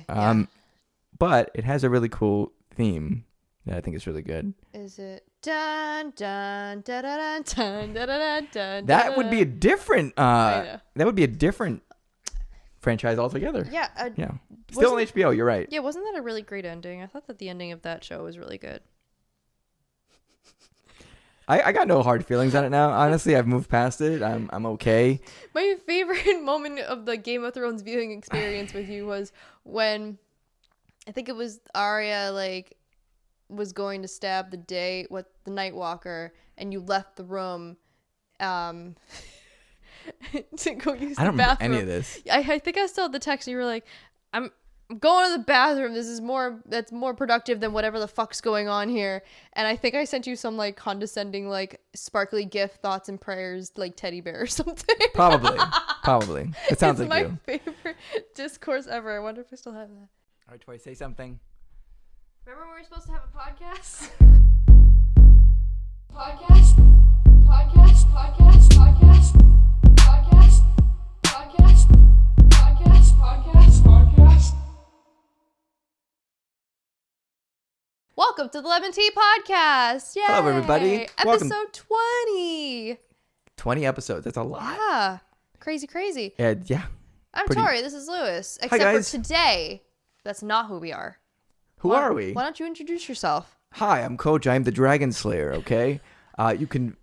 But it has a really cool theme that I think is really good. Is it dun dun dun dun dun dun dun dun? That would be a different. That would be a different franchise altogether. Yeah. Yeah. Still on HBO. You're right. Yeah. Wasn't that a really great ending? I thought that the ending of that show was really good. I got no hard feelings on it now. Honestly, I've moved past it. I'm okay. My favorite moment of the Game of Thrones viewing experience with you was when I think it was Arya was going to stab the Night Walker, and you left the room to go use the bathroom. I don't remember any of this. I think I still had the text, and you were like, I'm going to the bathroom. That's more productive than whatever the fuck's going on here. And I think I sent you some condescending sparkly gift, thoughts and prayers, teddy bear or something. Probably. It sounds like my you. favorite discourse ever. I wonder if I still have that. All right, Tory, say something. Remember when we were supposed to have a podcast? Podcast. Welcome to the LEM'n'TEA podcast. Yay! Hello, everybody. Episode Welcome. 20. 20 episodes. That's a lot. Yeah. Crazy. Yeah. I'm Tory. This is Lewis. Except Hi, guys. for today, that's not who we are. Who are we? Why don't you introduce yourself? Hi, I'm Coach. I'm the Dragon Slayer, okay? You can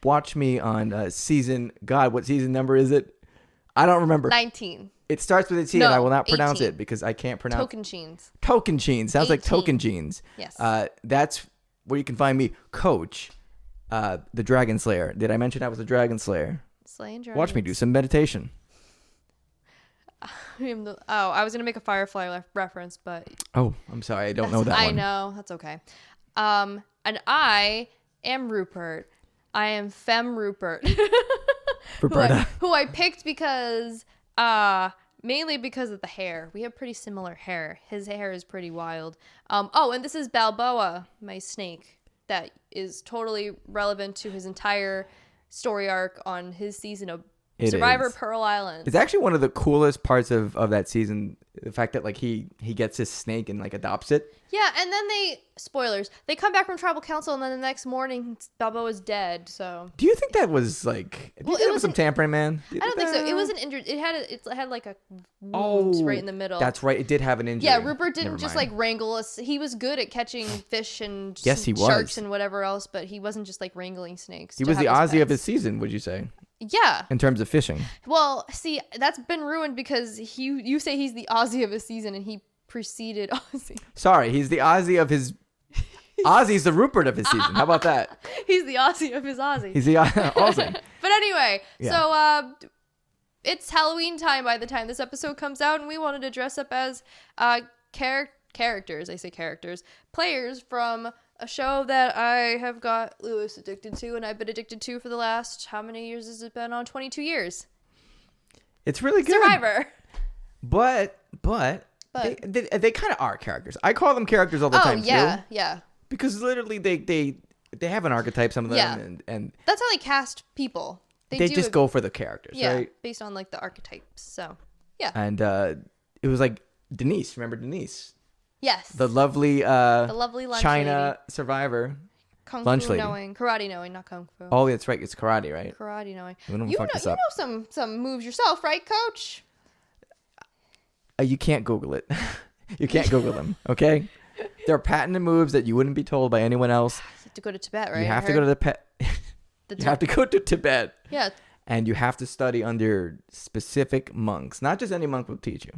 watch me on season... God, what season number is it? I don't remember. 19. It starts with a T, and I will not pronounce it because I can't pronounce... Tocantins. Sounds 18. Like Tocantins. Yes. That's where you can find me, Coach, the Dragon Slayer. Did I mention I was a Dragon Slayer? Slaying dragons. Watch me do some meditation. I was going to make a Firefly reference, but... Oh, I'm sorry. I don't know that one. I know. That's okay. And I am Rupert. I am Femme Rupert. Ruperta. Who I picked because... mainly because of the hair. We have pretty similar hair. His hair is pretty wild. And this is Balboa, my snake, that is totally relevant to his entire story arc on his season of Survivor Pearl Island. It's actually one of the coolest parts of that season. The fact that he gets his snake and adopts it. Yeah, and then spoilers, they come back from tribal council, and then the next morning Balboa's dead. So do you think that was it was some tampering, man? I don't think so. It was an injured. It had a wound right in the middle. That's right. It did have an injury. Yeah, Rupert didn't just wrangle us. He was good at catching fish and sharks and whatever else, but he wasn't just wrangling snakes. He was the Ozzy of his season, would you say? Yeah. In terms of fishing. Well, see, that's been ruined because you say he's the Ozzy of his season, and he preceded Ozzy. Sorry, he's the Ozzy of his... Ozzy's the Rupert of his season. How about that? He's the Ozzy of his Ozzy. He's the Ozzy. But anyway, so it's Halloween time by the time this episode comes out, and we wanted to dress up as characters. I say characters. Players from a show that I have got Lewis addicted to, and I've been addicted to for the last, how many years has it been on? 22 years. It's really good. Survivor. But they kind of are characters. I call them characters all the time too. Yeah. Because literally they have an archetype, some of them, and that's how they cast people. They just go for the characters, right? Based on the archetypes. So yeah. And it was Denise. Remember Denise? Yes. The lovely lunch China lady. Survivor. Kung lunch fu lady. knowing, karate knowing, not kung fu. Oh, that's right. It's karate, right? Karate knowing. You know some moves yourself, right, Coach? You can't Google it. You can't Google them, okay? They're patented moves that you wouldn't be told by anyone else. You have to go to Tibet, right? You have to go to you have to go to Tibet. Yeah. And you have to study under specific monks. Not just any monk will teach you.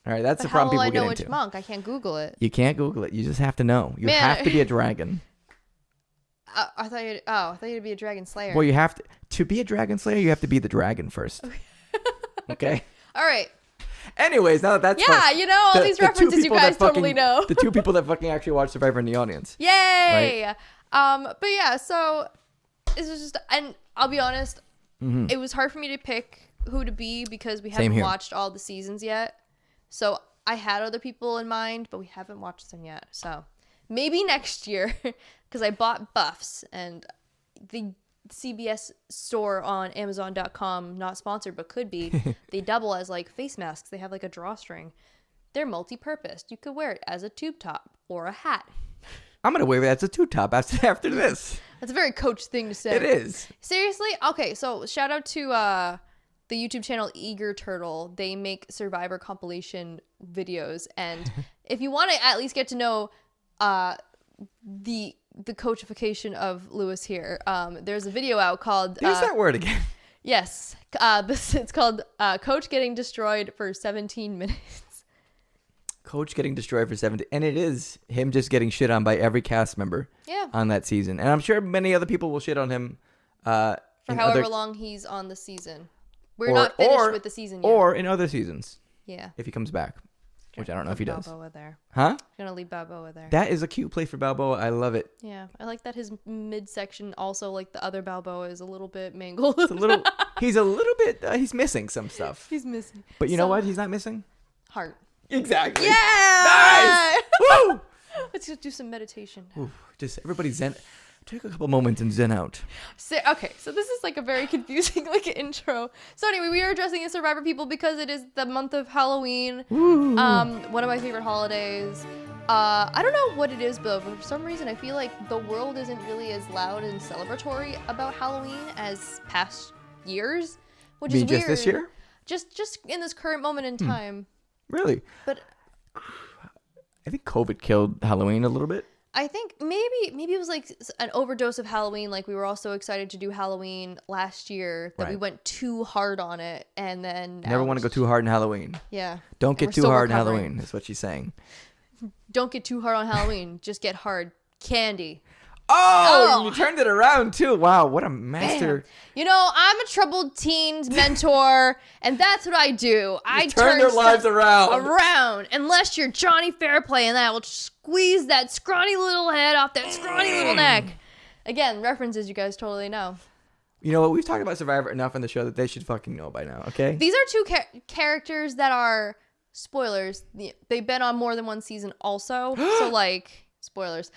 All right, that's the problem people get into. How will I know which monk? I can't Google it. You can't Google it. You just have to know. You have to be a dragon. I thought you'd be a dragon slayer. Well, you have to be a dragon slayer. You have to be the dragon first. Okay. All right. Anyways, now that's all these references you guys totally know. The two people that fucking actually watch Survivor in the audience. Yay! Right? But yeah, so this was just, and I'll be honest, it was hard for me to pick who to be because we haven't watched all the seasons yet. So I had other people in mind, but we haven't watched them yet. So maybe next year, because I bought buffs, and the CBS store on Amazon.com, not sponsored but could be, they double as face masks. They have a drawstring. They're multi-purposed. You could wear it as a tube top or a hat. I'm going to wear it as a tube top after this. That's a very Coach thing to say. It is. Seriously? Okay, so shout out to the YouTube channel Eager Turtle. They make Survivor compilation videos. And if you want to at least get to know the coachification of Luis here, there's a video out called... Use that word again. Yes. It's called Coach Getting Destroyed for 17 Minutes. Coach getting destroyed for 17, and it is him just getting shit on by every cast member on that season. And I'm sure many other people will shit on him for however long he's on the season. We're not finished with the season yet. Or in other seasons. Yeah. If he comes back, which I don't know if he does. Balboa there. Huh? Gonna leave Balboa there. That is a cute play for Balboa. I love it. Yeah. I like that his midsection also, like the other Balboa, is a little bit mangled. He's a little bit, he's missing some stuff. He's missing. But you know what he's not missing? Heart. Exactly. Yeah. Nice. Woo. Let's just do some meditation. Ooh, just everybody zen. Take a couple moments and zen out. So this is like a very confusing intro. So anyway, we are addressing the Survivor people because it is the month of Halloween. Ooh. One of my favorite holidays. I don't know what it is, but for some reason I feel like the world isn't really as loud and celebratory about Halloween as past years, which is weird. Just this year? Just in this current moment in time. Really? But I think COVID killed Halloween a little bit. I think maybe it was like an overdose of Halloween. Like we were all so excited to do Halloween last year that we went too hard on it, and then never want to go too hard in Halloween. Yeah. Don't get too hard in Halloween. That's what she's saying. Don't get too hard on Halloween. Just get hard. Candy. Oh, you turned it around too. Wow, what a master. Man. You know, I'm a troubled teens mentor, and that's what I do. I turn their lives around. Unless you're Johnny Fairplay, and I will squeeze that scrawny little head off that scrawny little neck. Again, references you guys totally know. You know what? We've talked about Survivor enough in the show that they should fucking know by now, okay? These are two characters that are, spoilers, they've been on more than one season also. So, like, spoilers.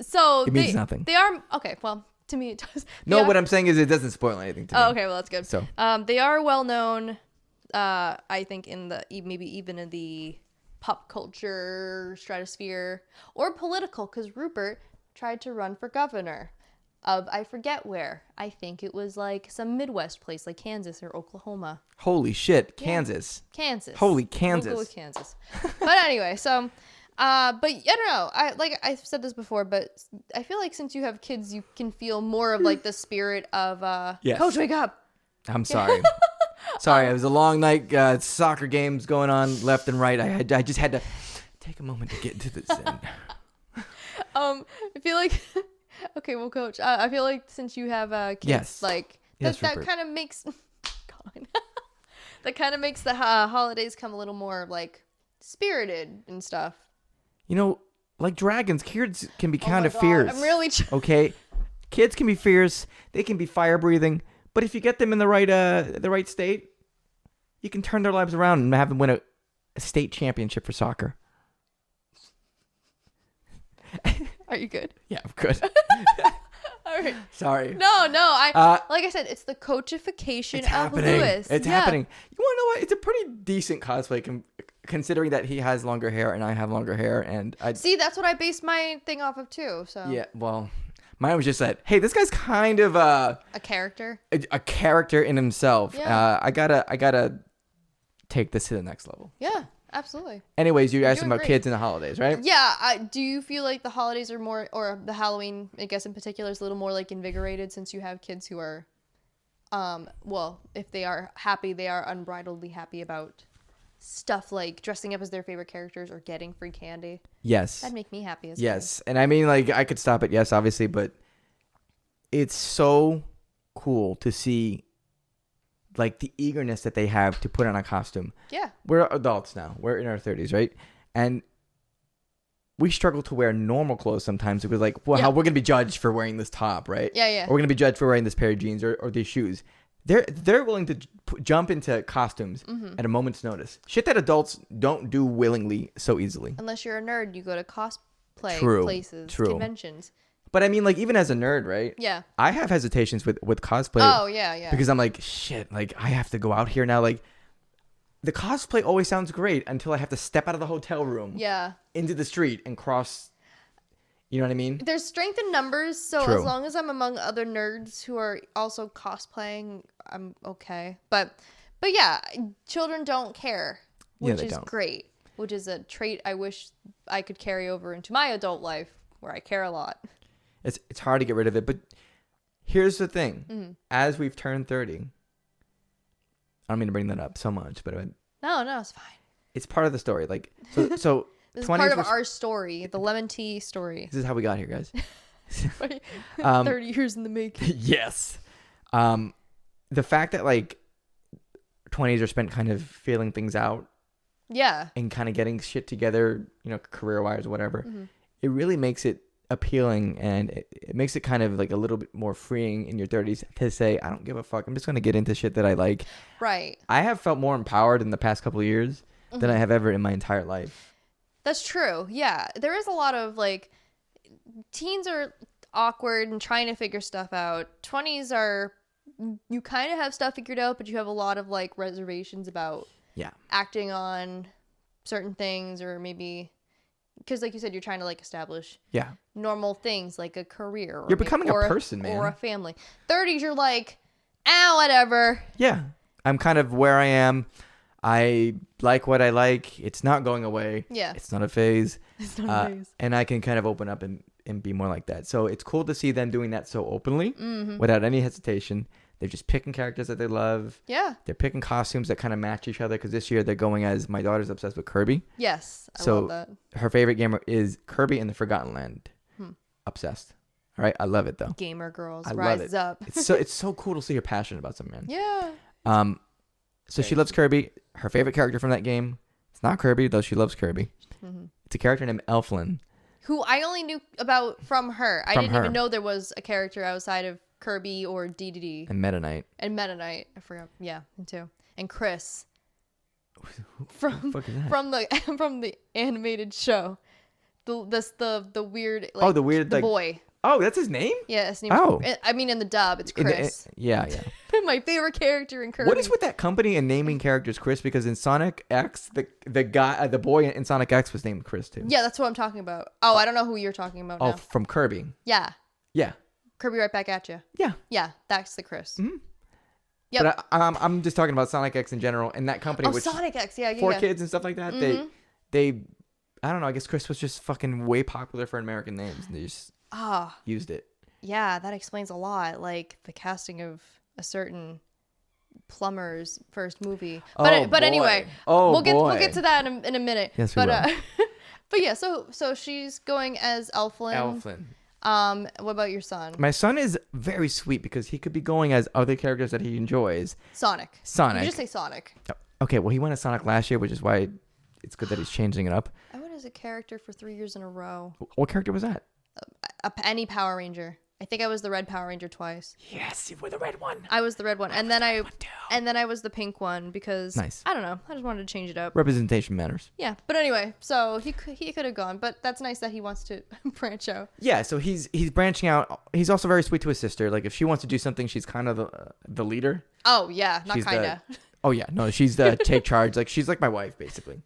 So it means nothing. They are okay. Well, to me it does. What I'm saying is it doesn't spoil anything to me. Oh, okay. Well, that's good. So, they are well known. I think in the maybe even in the pop culture stratosphere or political, because Rupert tried to run for governor of I forget where. I think it was like some Midwest place like Kansas or Oklahoma. Holy shit, Kansas. Yeah. Kansas. Holy Kansas. We'll go with Kansas. But anyway, so. But I don't know. I've said this before, but I feel like since you have kids, you can feel more of like the spirit of Coach, wake up. I'm sorry. Sorry, it was a long night. Soccer games going on left and right. I just had to take a moment to get into the zen. I feel like okay, well, Coach, I feel like since you have kids, like that kind of makes that kind of makes the holidays come a little more like spirited and stuff. You know, like dragons, kids can be kind of fierce. I'm really okay. Kids can be fierce. They can be fire breathing. But if you get them in the right state, you can turn their lives around and have them win a state championship for soccer. Are you good? Yeah, I'm good. All right. Sorry. No. Like I said, it's the coachification of Luis. It's happening. You want to know what? It's a pretty decent cosplay considering that he has longer hair and I have longer hair, and see, that's what I based my thing off of too. So yeah, well, mine was just that. Hey, this guy's kind of a character, a character in himself. Yeah. I gotta take this to the next level. Yeah, absolutely. Anyways, you asked about kids and the holidays, right? Yeah. Do you feel like the holidays are more, or the Halloween, I guess in particular, is a little more like invigorated since you have kids who are, well, if they are happy, they are unbridledly happy about stuff like dressing up as their favorite characters or getting free candy. Yes. That'd make me happy as yes. And I mean, like, I could stop at yes, obviously, but it's so cool to see, like, the eagerness that they have to put on a costume. Yeah. We're adults now. We're in our 30s, right? And we struggle to wear normal clothes sometimes because, like, well, how we're going to be judged for wearing this top, right? Yeah. Or we're going to be judged for wearing this pair of jeans or these shoes. They're willing to jump into costumes at a moment's notice. Shit that adults don't do willingly so easily. Unless you're a nerd, you go to cosplay places, conventions. But I mean, like, even as a nerd, right? Yeah. I have hesitations with cosplay. Oh, yeah. Because I'm like, shit, like, I have to go out here now. Like, the cosplay always sounds great until I have to step out of the hotel room. Yeah. Into the street and cross. You know what I mean? There's strength in numbers, so True. as long as I'm among other nerds who are also cosplaying, I'm okay. But yeah, children don't care, which is great. Which is a trait I wish I could carry over into my adult life, where I care a lot. It's hard to get rid of it, but here's the thing: as we've turned 30, I don't mean to bring that up so much, but no, it's fine. It's part of the story. Like so. This is part of our story, the LEM'n'TEA story. This is how we got here, guys. 30 years in the making. Yes. The fact that like 20s are spent kind of feeling things out. Yeah. And kind of getting shit together, career-wise or whatever. It really makes it appealing, and it makes it kind of like a little bit more freeing in your 30s to say, I don't give a fuck. I'm just going to get into shit that I like. Right. I have felt more empowered in the past couple of years than I have ever in my entire life. That's true. Yeah. There is a lot of like teens are awkward and trying to figure stuff out. 20s are you kind of have stuff figured out, but you have a lot of like reservations about acting on certain things, or maybe because like you said, you're trying to like establish normal things like a career. You're becoming a person, man. Or a family. 30s, you're like, whatever. Yeah. I'm kind of where I am. I like what I like. It's not going away. Yeah. It's not a phase. It's not a phase. And I can kind of open up and be more like that. So it's cool to see them doing that so openly without any hesitation. They're just picking characters that they love. Yeah. They're picking costumes that kind of match each other, because this year they're going as, my daughter's obsessed with Kirby. Yes. I love that. Her favorite game is Kirby and the Forgotten Land. Obsessed. All right. I love it though. Gamer girls. I rise love it. up. It's so cool to see her passionate about something, man. Yeah. So she loves Kirby. Her favorite character from that game, it's not Kirby, though she loves Kirby. It's a character named Elflin. Who I only knew about from her. I didn't even know there was a character outside of Kirby or DDD. And Meta Knight. I forgot. Yeah, me too. And Chris. From the animated show. The weird like, the boy. Oh, that's his name? Yeah, his name in the dub, it's Chris. Yeah. My favorite character in Kirby. What is with that company and naming characters Chris? Because in Sonic X, the guy, the boy in Sonic X was named Chris too. Yeah, that's what I'm talking about. Oh, I don't know who you're talking about now. From Kirby. Yeah. Yeah. Kirby right back at you. Yeah. Yeah, that's the Chris. Mm-hmm. Yep. But I'm just talking about Sonic X in general, and that company, which Sonic X, yeah. for kids and stuff like that. They, I don't know. I guess Chris was just fucking way popular for American names, and they just used it. Yeah, that explains a lot. Like the casting of a certain plumber's first movie. But anyway, we'll get to that in a minute. Yes, we will. But yeah, so she's going as Elflin. What about your son? My son is very sweet because he could be going as other characters that he enjoys. Sonic. You just say Sonic. Okay, well, he went as Sonic last year, which is why it's good that he's changing it up. I went as a character for 3 years in a row. What character was that? Any Power Ranger. I think I was the red Power Ranger twice. Yes, you were the red one. I was the red one, and then I was the pink one because nice. I don't know. I just wanted to change it up. Representation matters. Yeah, but anyway, so he could have gone, but that's nice that he wants to branch out. Yeah, so he's branching out. He's also very sweet to his sister. Like if she wants to do something, she's kind of the leader. Oh yeah, not kinda. Oh yeah, no, she's the take charge. Like she's like my wife basically.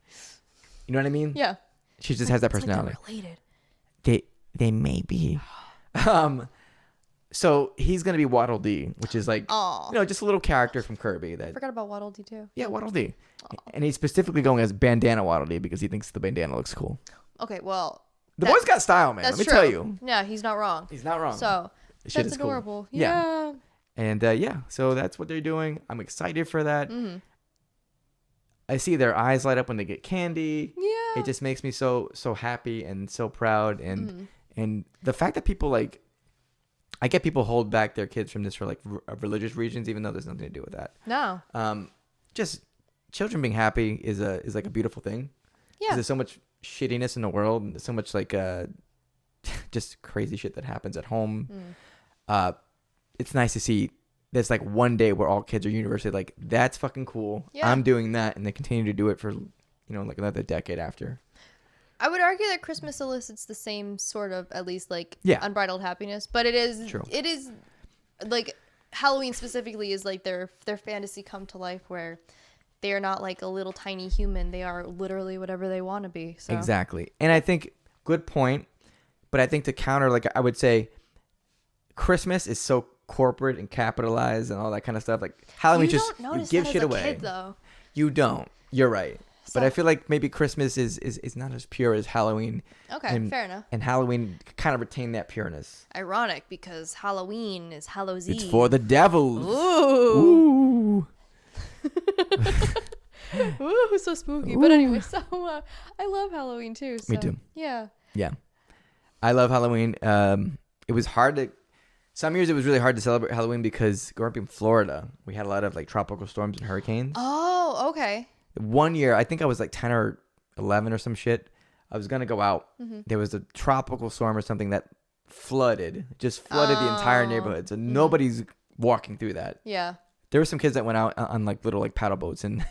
You know what I mean? Yeah. She just has that personality. Like they're related. They may be. So he's gonna be Waddle Dee, which is like just a little character from Kirby. That I forgot about Waddle Dee too. Yeah, Waddle Dee, and he's specifically going as Bandana Waddle Dee because he thinks the bandana looks cool. Okay, well, the boy's got style, man. Let me tell you. Yeah, he's not wrong. He's not wrong. So that's adorable. Cool. Yeah. And so that's what they're doing. I'm excited for that. Mm-hmm. I see their eyes light up when they get candy. Yeah. It just makes me so happy and so proud, and the fact that people like. I get people hold back their kids from this for like religious reasons, even though there's nothing to do with that. No. Just children being happy is like a beautiful thing. Yeah. There's so much shittiness in the world, and there's so much like just crazy shit that happens at home. It's nice to see there's like one day where all kids are universally like, that's fucking cool. Yeah. I'm doing that, and they continue to do it for like another decade after. I would argue that Christmas elicits the same sort of, at least like unbridled happiness, but it is true. It is like Halloween specifically is like their fantasy come to life where they are not like a little tiny human. They are literally whatever they want to be. So. Exactly. And I think, good point. But I think to counter, like, I would say Christmas is so corporate and capitalized and all that kind of stuff. Like, Halloween, you give shit away. Kid, though. You don't. You're right. So, but I feel like maybe Christmas is not as pure as Halloween. Okay, fair enough. And Halloween kind of retain that pureness. Ironic, because Halloween is Hallows Eve. It's for the devils. Ooh. Ooh, so spooky. Ooh. But anyway, so I love Halloween too. So, me too. Yeah. Yeah. I love Halloween. It was hard to... Some years it was really hard to celebrate Halloween because growing up in Florida, we had a lot of like tropical storms and hurricanes. Oh, okay. One year, I think I was like 10 or 11 or some shit. I was going to go out. Mm-hmm. There was a tropical storm or something that flooded the entire neighborhood. So nobody's walking through that. Yeah. There were some kids that went out on like little like paddle boats and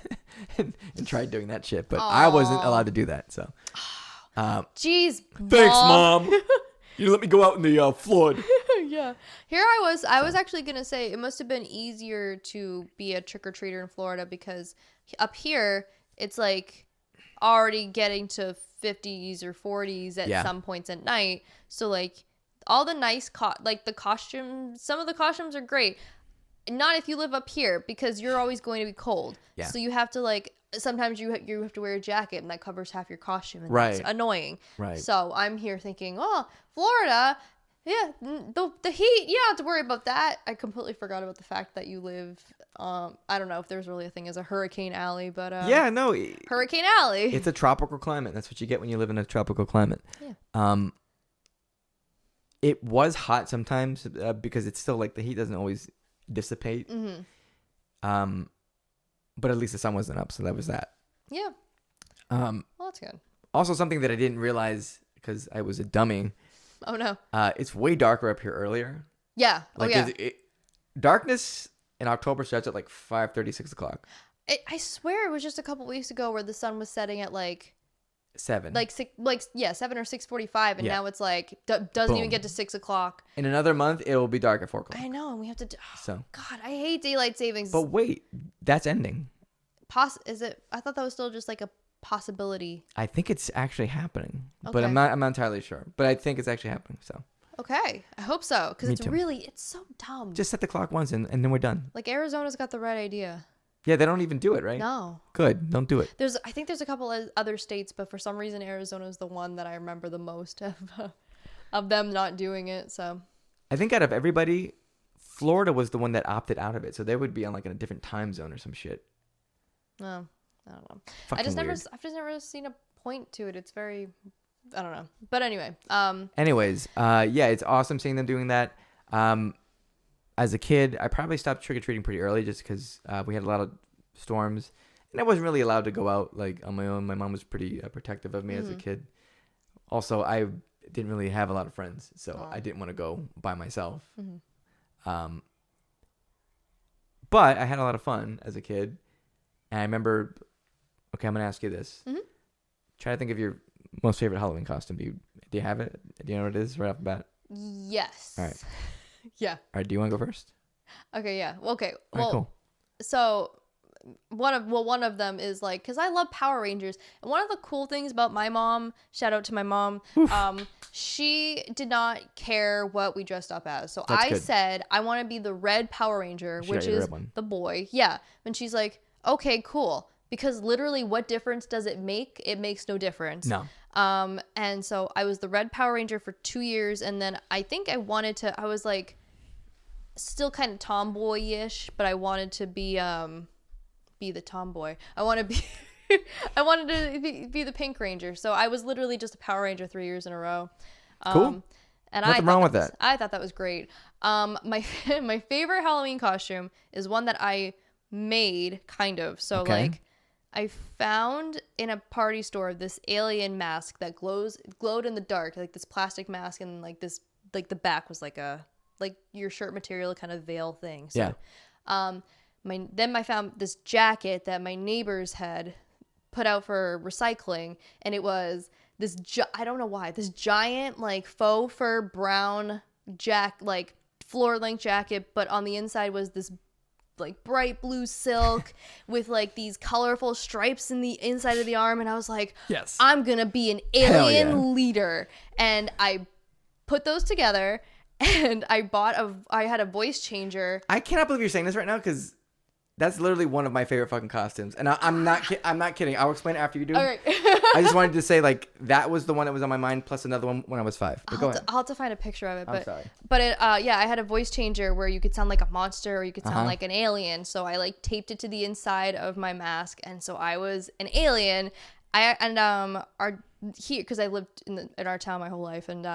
tried doing that shit. But I wasn't allowed to do that. So. Jeez. Thanks, Mom. You let me go out in the flood. Yeah. Here I was actually going to say it must have been easier to be a trick-or-treater in Florida because up here it's like already getting to 50s or 40s at some points at night. So like all the nice the costumes, some of the costumes are great. Not if you live up here because you're always going to be cold. Yeah. So you have to like sometimes you have to wear a jacket and that covers half your costume and that's annoying. Right. So I'm here thinking, oh, Florida, yeah, the heat, you don't have to worry about that. I completely forgot about the fact that you live, I don't know if there's really a thing as a hurricane alley, but Hurricane Alley. It's a tropical climate. That's what you get when you live in a tropical climate. Yeah. It was hot sometimes because it's still like the heat doesn't always dissipate. Mm-hmm. But at least the sun wasn't up, so that was that. Yeah. Well, that's good. Also, something that I didn't realize because I was a dummy. Oh no. It's way darker up here earlier. Yeah. Like darkness in October starts at like 5:30, 6 o'clock. I swear it was just a couple weeks ago where the sun was setting at like 7. 7 or 6:45, and now it's like doesn't even get to 6 o'clock. In another month, it will be dark at 4 o'clock. I know, and we have to. So God, I hate daylight savings. But wait, that's ending. Is it? I thought that was still just like a possibility. I think it's actually happening, but I'm not entirely sure. But I think it's actually happening. So. Okay, I hope so because it's so dumb. Just set the clock once and then we're done. Like Arizona's got the right idea. Yeah, they don't even do it, right? No. Good, don't do it. I think there's a couple of other states, but for some reason Arizona is the one that I remember the most of them not doing it. So. I think out of everybody, Florida was the one that opted out of it, so they would be on like in a different time zone or some shit. No, I don't know. I've just never seen a point to it. It's very, I don't know. But anyway. Anyways, yeah, it's awesome seeing them doing that. As a kid, I probably stopped trick-or-treating pretty early just because we had a lot of storms. And I wasn't really allowed to go out like on my own. My mom was pretty protective of me as a kid. Also, I didn't really have a lot of friends, so I didn't want to go by myself. Mm-hmm. But I had a lot of fun as a kid. And I remember, okay, I'm going to ask you this. Mm-hmm. Try to think of your most favorite Halloween costume. Do you have it? Do you know what it is right off the bat? Yes. All right. Yeah. All right. Do you want to go first? Okay. Yeah. Okay. Well, right, cool. So one of them is like, because I love Power Rangers, and one of the cool things about my mom, shout out to my mom, she did not care what we dressed up as. So I said I want to be the red Power Ranger, which is the boy. Yeah. And she's like, okay, cool. Because literally, what difference does it make? It makes no difference. No. And so I was the red Power Ranger for 2 years, and then I think I was like still kind of tomboyish, but I wanted to be the tomboy. I wanted to be the Pink Ranger. So I was literally just a Power Ranger 3 years in a row. Cool. And nothing wrong with that. I thought that was great. My favorite Halloween costume is one that I made, kind of. So like I found in a party store this alien mask that glowed in the dark, like this plastic mask, and like the back was like your shirt material kind of veil thing. So, then I found this jacket that my neighbors had put out for recycling, and it was this I don't know why, this giant like faux fur brown like floor length jacket, but on the inside was this like bright blue silk with like these colorful stripes in the inside of the arm, and I was like, yes, I'm gonna be an alien leader. And I put those together, and I had a voice changer. I cannot believe you're saying this right now, because that's literally one of my favorite fucking costumes, and I'm not kidding. I'll explain it after you do. All right. I just wanted to say, like, that was the one that was on my mind, plus another one when I was 5. But go ahead. I'll have to find a picture of it. I'm sorry. But it, yeah, I had a voice changer where you could sound like a monster or you could sound like an alien. So I like taped it to the inside of my mask, and so I was an alien. Because I lived in our town my whole life, and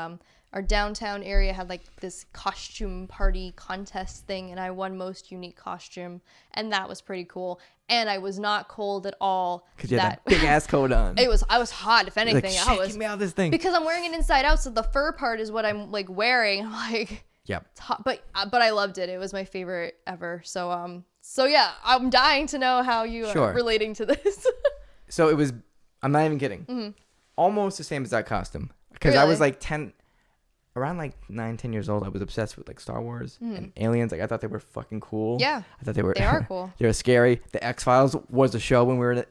our downtown area had like this costume party contest thing, and I won most unique costume, and that was pretty cool. And I was not cold at all. Because you had that big ass coat on. I was hot, if anything. Like, I was get me out of this thing. Because I'm wearing it inside out, so the fur part is what I'm like wearing. I'm like, yep. It's hot, but I loved it. It was my favorite ever. So yeah, I'm dying to know how you are relating to this. So it was. I'm not even kidding. Almost the same as that costume. Because I was like 10. Around like 9-10 years old, I was obsessed with like Star Wars and aliens. Like, I thought they were fucking cool. Yeah, I thought they are cool. They were scary. The X-Files was a show when we were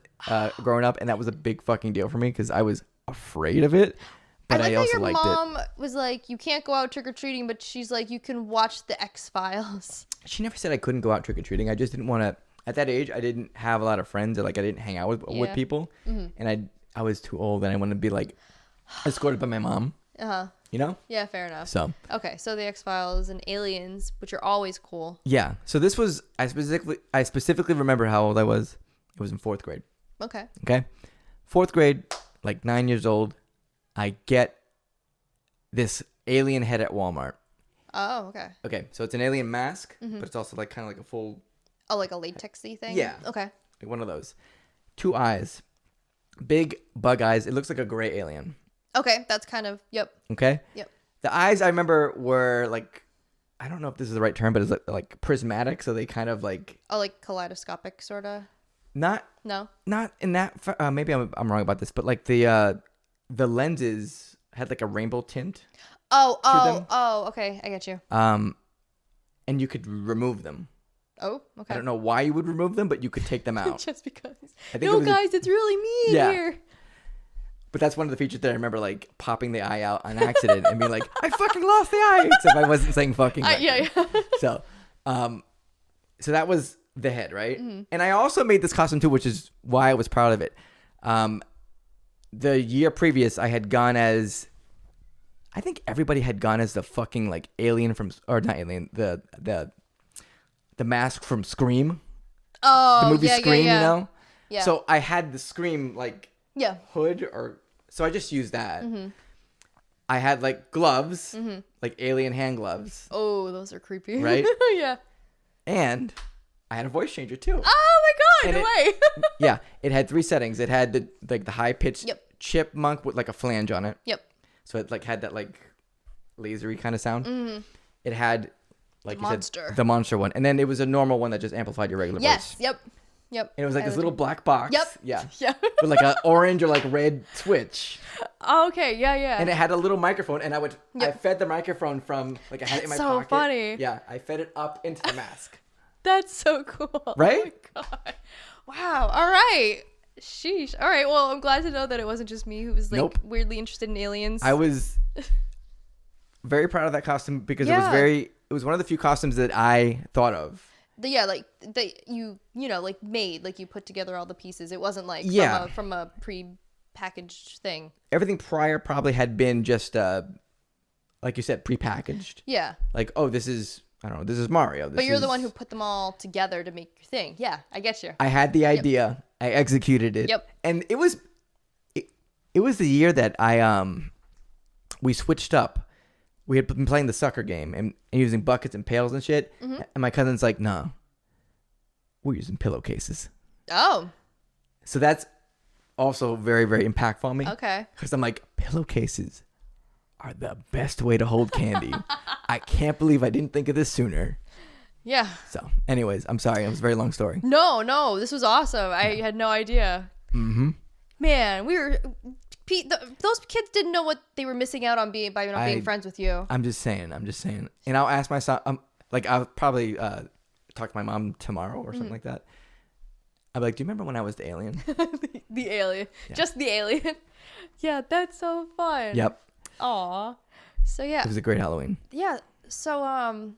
growing up, and that was a big fucking deal for me because I was afraid of it. But I also liked it. Your mom was like, you can't go out trick or treating, but she's like, you can watch the X-Files. She never said I couldn't go out trick or treating. I just didn't want to. At that age, I didn't have a lot of friends. Or, like, I didn't hang out with people, and I was too old, and I wanted to be like escorted by my mom. You know? Yeah, fair enough. So okay, so the X-Files and aliens, which are always cool. Yeah. So this was I specifically remember how old I was. It was in 4th grade. Okay. 4th grade, like 9 years old. I get this alien head at Walmart. Oh, okay. Okay, so it's an alien mask, but it's also like kind of like a full. Oh, like a latexy thing. Yeah. Okay. Like one of those. 2 eyes, big bug eyes. It looks like a gray alien. Okay, that's kind of, yep. Okay? Yep. The eyes, I remember, were like, I don't know if this is the right term, but it's like prismatic, so they kind of like... Oh, like kaleidoscopic, sort of? Not in that... maybe I'm wrong about this, but like the lenses had like a rainbow tint. Oh, okay, I get you. And you could remove them. Oh, okay. I don't know why you would remove them, but you could take them out. Just because. Guys, it's really me here. But that's one of the features that I remember, like, popping the eye out on accident and being like, I fucking lost the eye. Except I wasn't saying fucking. Yeah. So that was the head, right? Mm-hmm. And I also made this costume, too, which is why I was proud of it. The year previous, I had gone as... I think everybody had gone as the fucking, like, alien from... Or not alien. The mask from Scream. Oh, the movie Scream, you know? Yeah. So I had the Scream, like... Yeah. Hood or... So I just used that. Mm-hmm. I had like gloves, like alien hand gloves. Oh, those are creepy. Right? Yeah. And I had a voice changer too. Oh my God, no way. Yeah. It had 3 settings. It had the high pitched chipmunk with like a flange on it. Yep. So it like had that like lasery kind of sound. Mm-hmm. It had like the monster one. And then it was a normal one that just amplified your regular voice. Yep. And it was like this little black box. Yep. Yeah. With like an orange or like red switch. Oh, okay. Yeah. And it had a little microphone, and I fed the microphone from like I had it in my pocket. So funny. Yeah, I fed it up into the mask. That's so cool. Right? Oh my God. Wow. All right. Sheesh. All right. Well, I'm glad to know that it wasn't just me who was like weirdly interested in aliens. I was very proud of that costume because it was one of the few costumes that I thought of. You like made, like you put together all the pieces. It wasn't like from a pre-packaged thing. Everything prior probably had been just like you said, pre-packaged. Yeah. Like, oh, this is Mario. But you're the one who put them all together to make your thing. Yeah, I get you. I had the idea. I executed it. Yep. And it was the year that we switched up. We had been playing the sucker game and using buckets and pails and shit. Mm-hmm. And my cousin's like, no, we're using pillowcases. Oh. So that's also very, very impactful on me. Okay. Because I'm like, pillowcases are the best way to hold candy. I can't believe I didn't think of this sooner. Yeah. So anyways, I'm sorry. It was a very long story. No, this was awesome. I had no idea. Mm-hmm. Man, those kids didn't know what they were missing out on by not being friends with you. I'm just saying. And I'll ask my son, like I'll probably talk to my mom tomorrow or something like that. I'd be like, do you remember when I was the alien? The alien. Yeah. Just the alien. Yeah, that's so fun. Yep. Aw. So yeah. It was a great Halloween. Yeah. So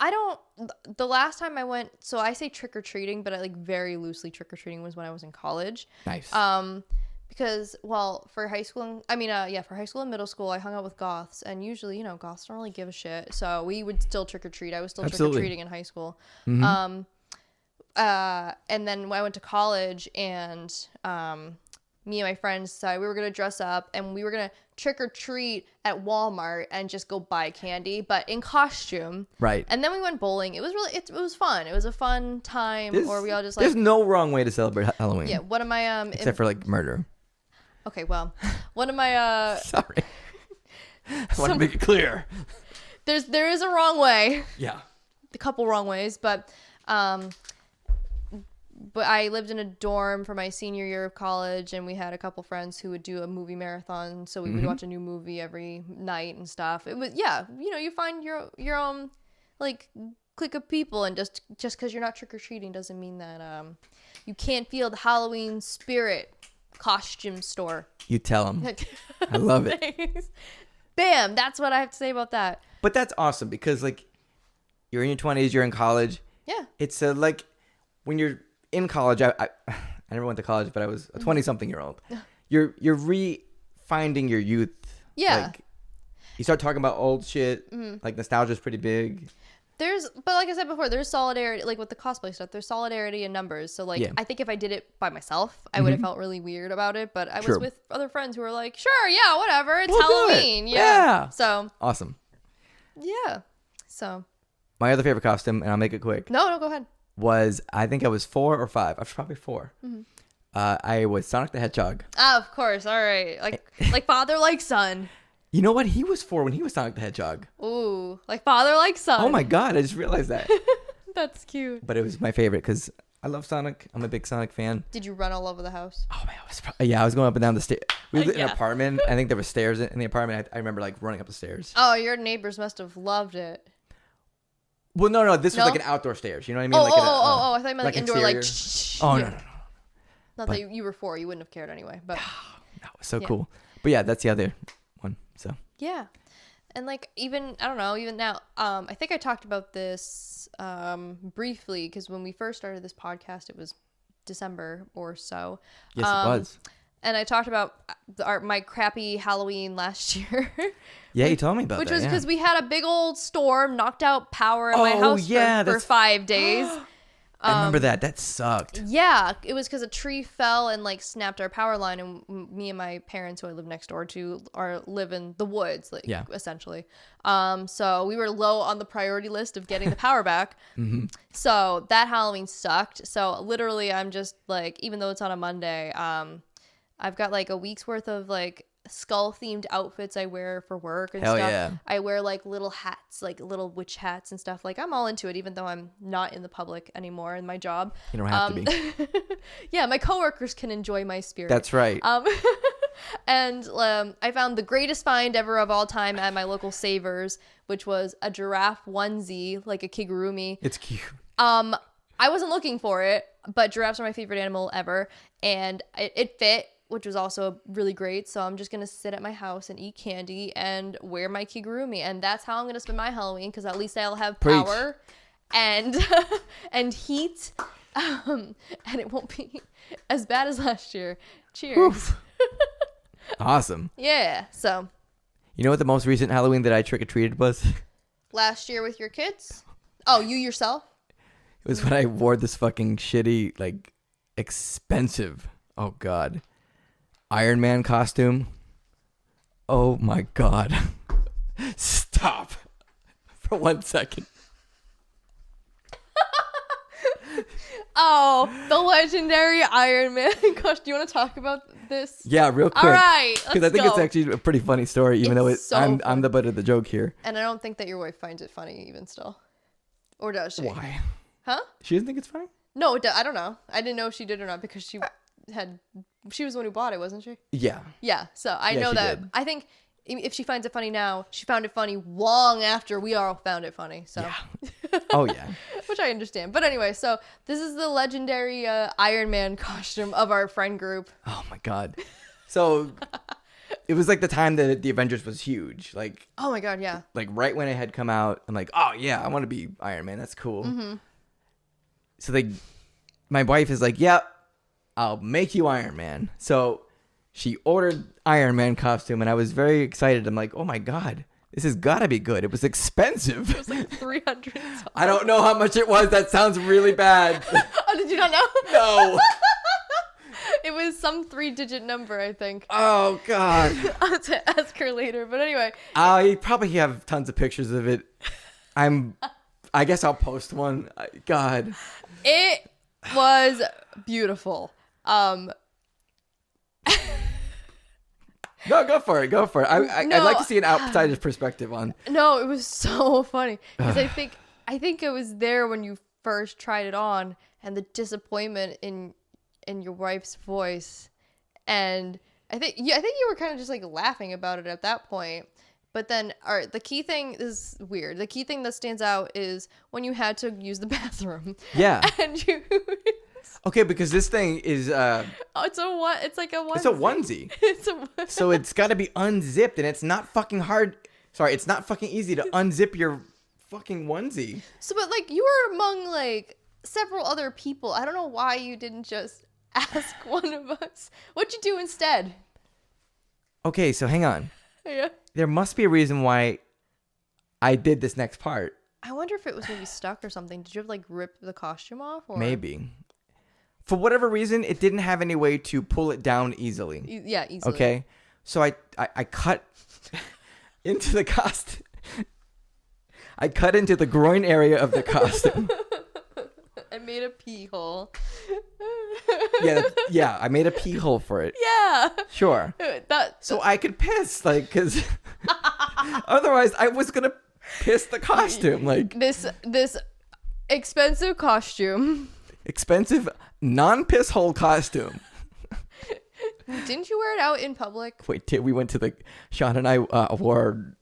the last time I went, so I say trick or treating, but I like very loosely trick or treating was when I was in college. Nice. Because for high school and middle school, I hung out with goths, and usually, goths don't really give a shit. So we would still trick or treat. I was still trick or treating in high school. Mm-hmm. And then when I went to college, and me and my friends decided we were gonna dress up and we were gonna trick or treat at Walmart and just go buy candy, but in costume. Right. And then we went bowling. It was it was fun. It was a fun time. Or we all just there's no wrong way to celebrate Halloween. Yeah. One of my except for like murder. Okay. Well, one of my sorry. I want to make it clear. There is a wrong way. Yeah. A couple wrong ways, but I lived in a dorm for my senior year of college, and we had a couple friends who would do a movie marathon. So we would watch a new movie every night and stuff. It was, you find your own like clique of people, and just because you're not trick-or-treating doesn't mean that you can't feel the Halloween spirit. Costume store. You tell them. I love it. Bam. That's what I have to say about that. But that's awesome because like you're in your 20s, you're in college. Yeah. It's like when you're in college, I never went to college, but I was a 20-something-year-old. You're re-finding your youth. Yeah. Like, you start talking about old shit. Like nostalgia's pretty big. But like I said before, there's solidarity, like with the cosplay stuff, there's solidarity in numbers. So like, I think if I did it by myself, I would have felt really weird about it. But I was with other friends who were like, sure, yeah, whatever. It's Halloween. Yeah. So. Awesome. Yeah. So. My other favorite costume, and I'll make it quick. No, go ahead. Was, I think I was 4 or 5. I was probably 4. I was Sonic the Hedgehog. Oh, of course. All right. Like father, like son. You know what? He was 4 when he was Sonic the Hedgehog. Ooh, like father, like son. Oh my God, I just realized that. That's cute. But it was my favorite because I love Sonic. I'm a big Sonic fan. Did you run all over the house? Oh man, I was going up and down the stairs. We lived in an apartment. I think there were stairs in the apartment. I remember like running up the stairs. Oh, your neighbors must have loved it. Well, no. This was like an outdoor stairs. You know what I mean? I thought you meant like indoor, exterior. like. No. Not that you were 4. You wouldn't have cared anyway. But no, it was so cool. But yeah, that's the other one. So. Yeah. And like even now, I think I talked about this briefly because when we first started this podcast, it was December or so. Yes, it was. And I talked about my crappy Halloween last year. Yeah, you told me about that. Which was because we had a big old storm, knocked out power in my house for 5 days. I remember that. That sucked. Yeah, it was because a tree fell and like snapped our power line, and me and my parents, who I live next door to, live in the woods, essentially. So we were low on the priority list of getting the power back. So that Halloween sucked. So literally, I'm just like, even though it's on a Monday, I've got like a week's worth of like skull themed outfits I wear for work and stuff. Yeah. I wear like little hats, like little witch hats and stuff. Like I'm all into it, even though I'm not in the public anymore in my job. You don't have to be. Yeah, my coworkers can enjoy my spirit. That's right. And I found the greatest find ever of all time at my local Savers, which was a giraffe onesie, like a kigurumi. It's cute. I wasn't looking for it, but giraffes are my favorite animal ever, and it fit, which was also really great. So I'm just gonna sit at my house and eat candy and wear my kigurumi, and that's how I'm gonna spend my Halloween, because at least I'll have power and heat, and it won't be as bad as last year. Cheers. Awesome. Yeah. So. You know what the most recent Halloween that I trick-or-treated was? Last year with your kids? Oh, you yourself? It was when I wore this fucking shitty, like, expensive, oh God, Iron Man costume. Oh my God. Stop for 1 second. Oh, the legendary Iron Man costume. Do you want to talk about this? Yeah, real quick. All right, because I think it's actually a pretty funny story, even though I'm the butt of the joke here. And I don't think that your wife finds it funny even still. Or does she? Why? Huh? She doesn't think it's funny? No, I don't know. I didn't know if she did or not, because she was the one who bought it, wasn't she? Yeah. Yeah. So I know that. Did. I think if she finds it funny now, she found it funny long after we all found it funny. So. Yeah. Oh yeah. which I understand. But anyway, so this is the legendary Iron Man costume of our friend group. Oh my god. So it was like the time that the Avengers was huge. Like, oh my god, yeah. Like right when it had come out, I'm like, oh yeah, I want to be Iron Man. That's cool. Mm-hmm. So my wife is like, yep, I'll make you Iron Man. So she ordered Iron Man costume, and I was very excited. I'm like, oh my god, this has got to be good. It was expensive. It was like $300. I don't know how much it was. That sounds really bad. Oh, did you not know? No. It was some 3-digit number, I think. Oh god. I'll have to ask her later. But anyway, I probably have tons of pictures of it. I guess I'll post one. God. It was beautiful. No, go for it. Go for it. I'd like to see an outsider's perspective on. No, it was so funny because I think it was there when you first tried it on, and the disappointment in your wife's voice, and I think you were kind of just like laughing about it at that point. But then, all right, the key thing is weird. The key thing that stands out is when you had to use the bathroom. Yeah. And you. Okay, because this thing is. It's like a onesie. It's a onesie. So it's got to be unzipped, and it's not fucking hard. Sorry, it's not fucking easy to unzip your fucking onesie. So, but like you were among like several other people. I don't know why you didn't just ask one of us. What'd you do instead? Okay, so hang on. Yeah. There must be a reason why I did this next part. I wonder if it was maybe stuck or something. Did you have like rip the costume off? Or? Maybe. For whatever reason, it didn't have any way to pull it down easily. Yeah, easily. Okay. So I cut into the costume. I cut into the groin area of the costume. I made a pee hole. Yeah, I made a pee hole for it. Yeah. Sure. So I could piss, like, because otherwise I was going to piss the costume. Like this expensive costume. Expensive non-piss hole costume. Didn't you wear it out in public? Wait, we went to Sean and I wore...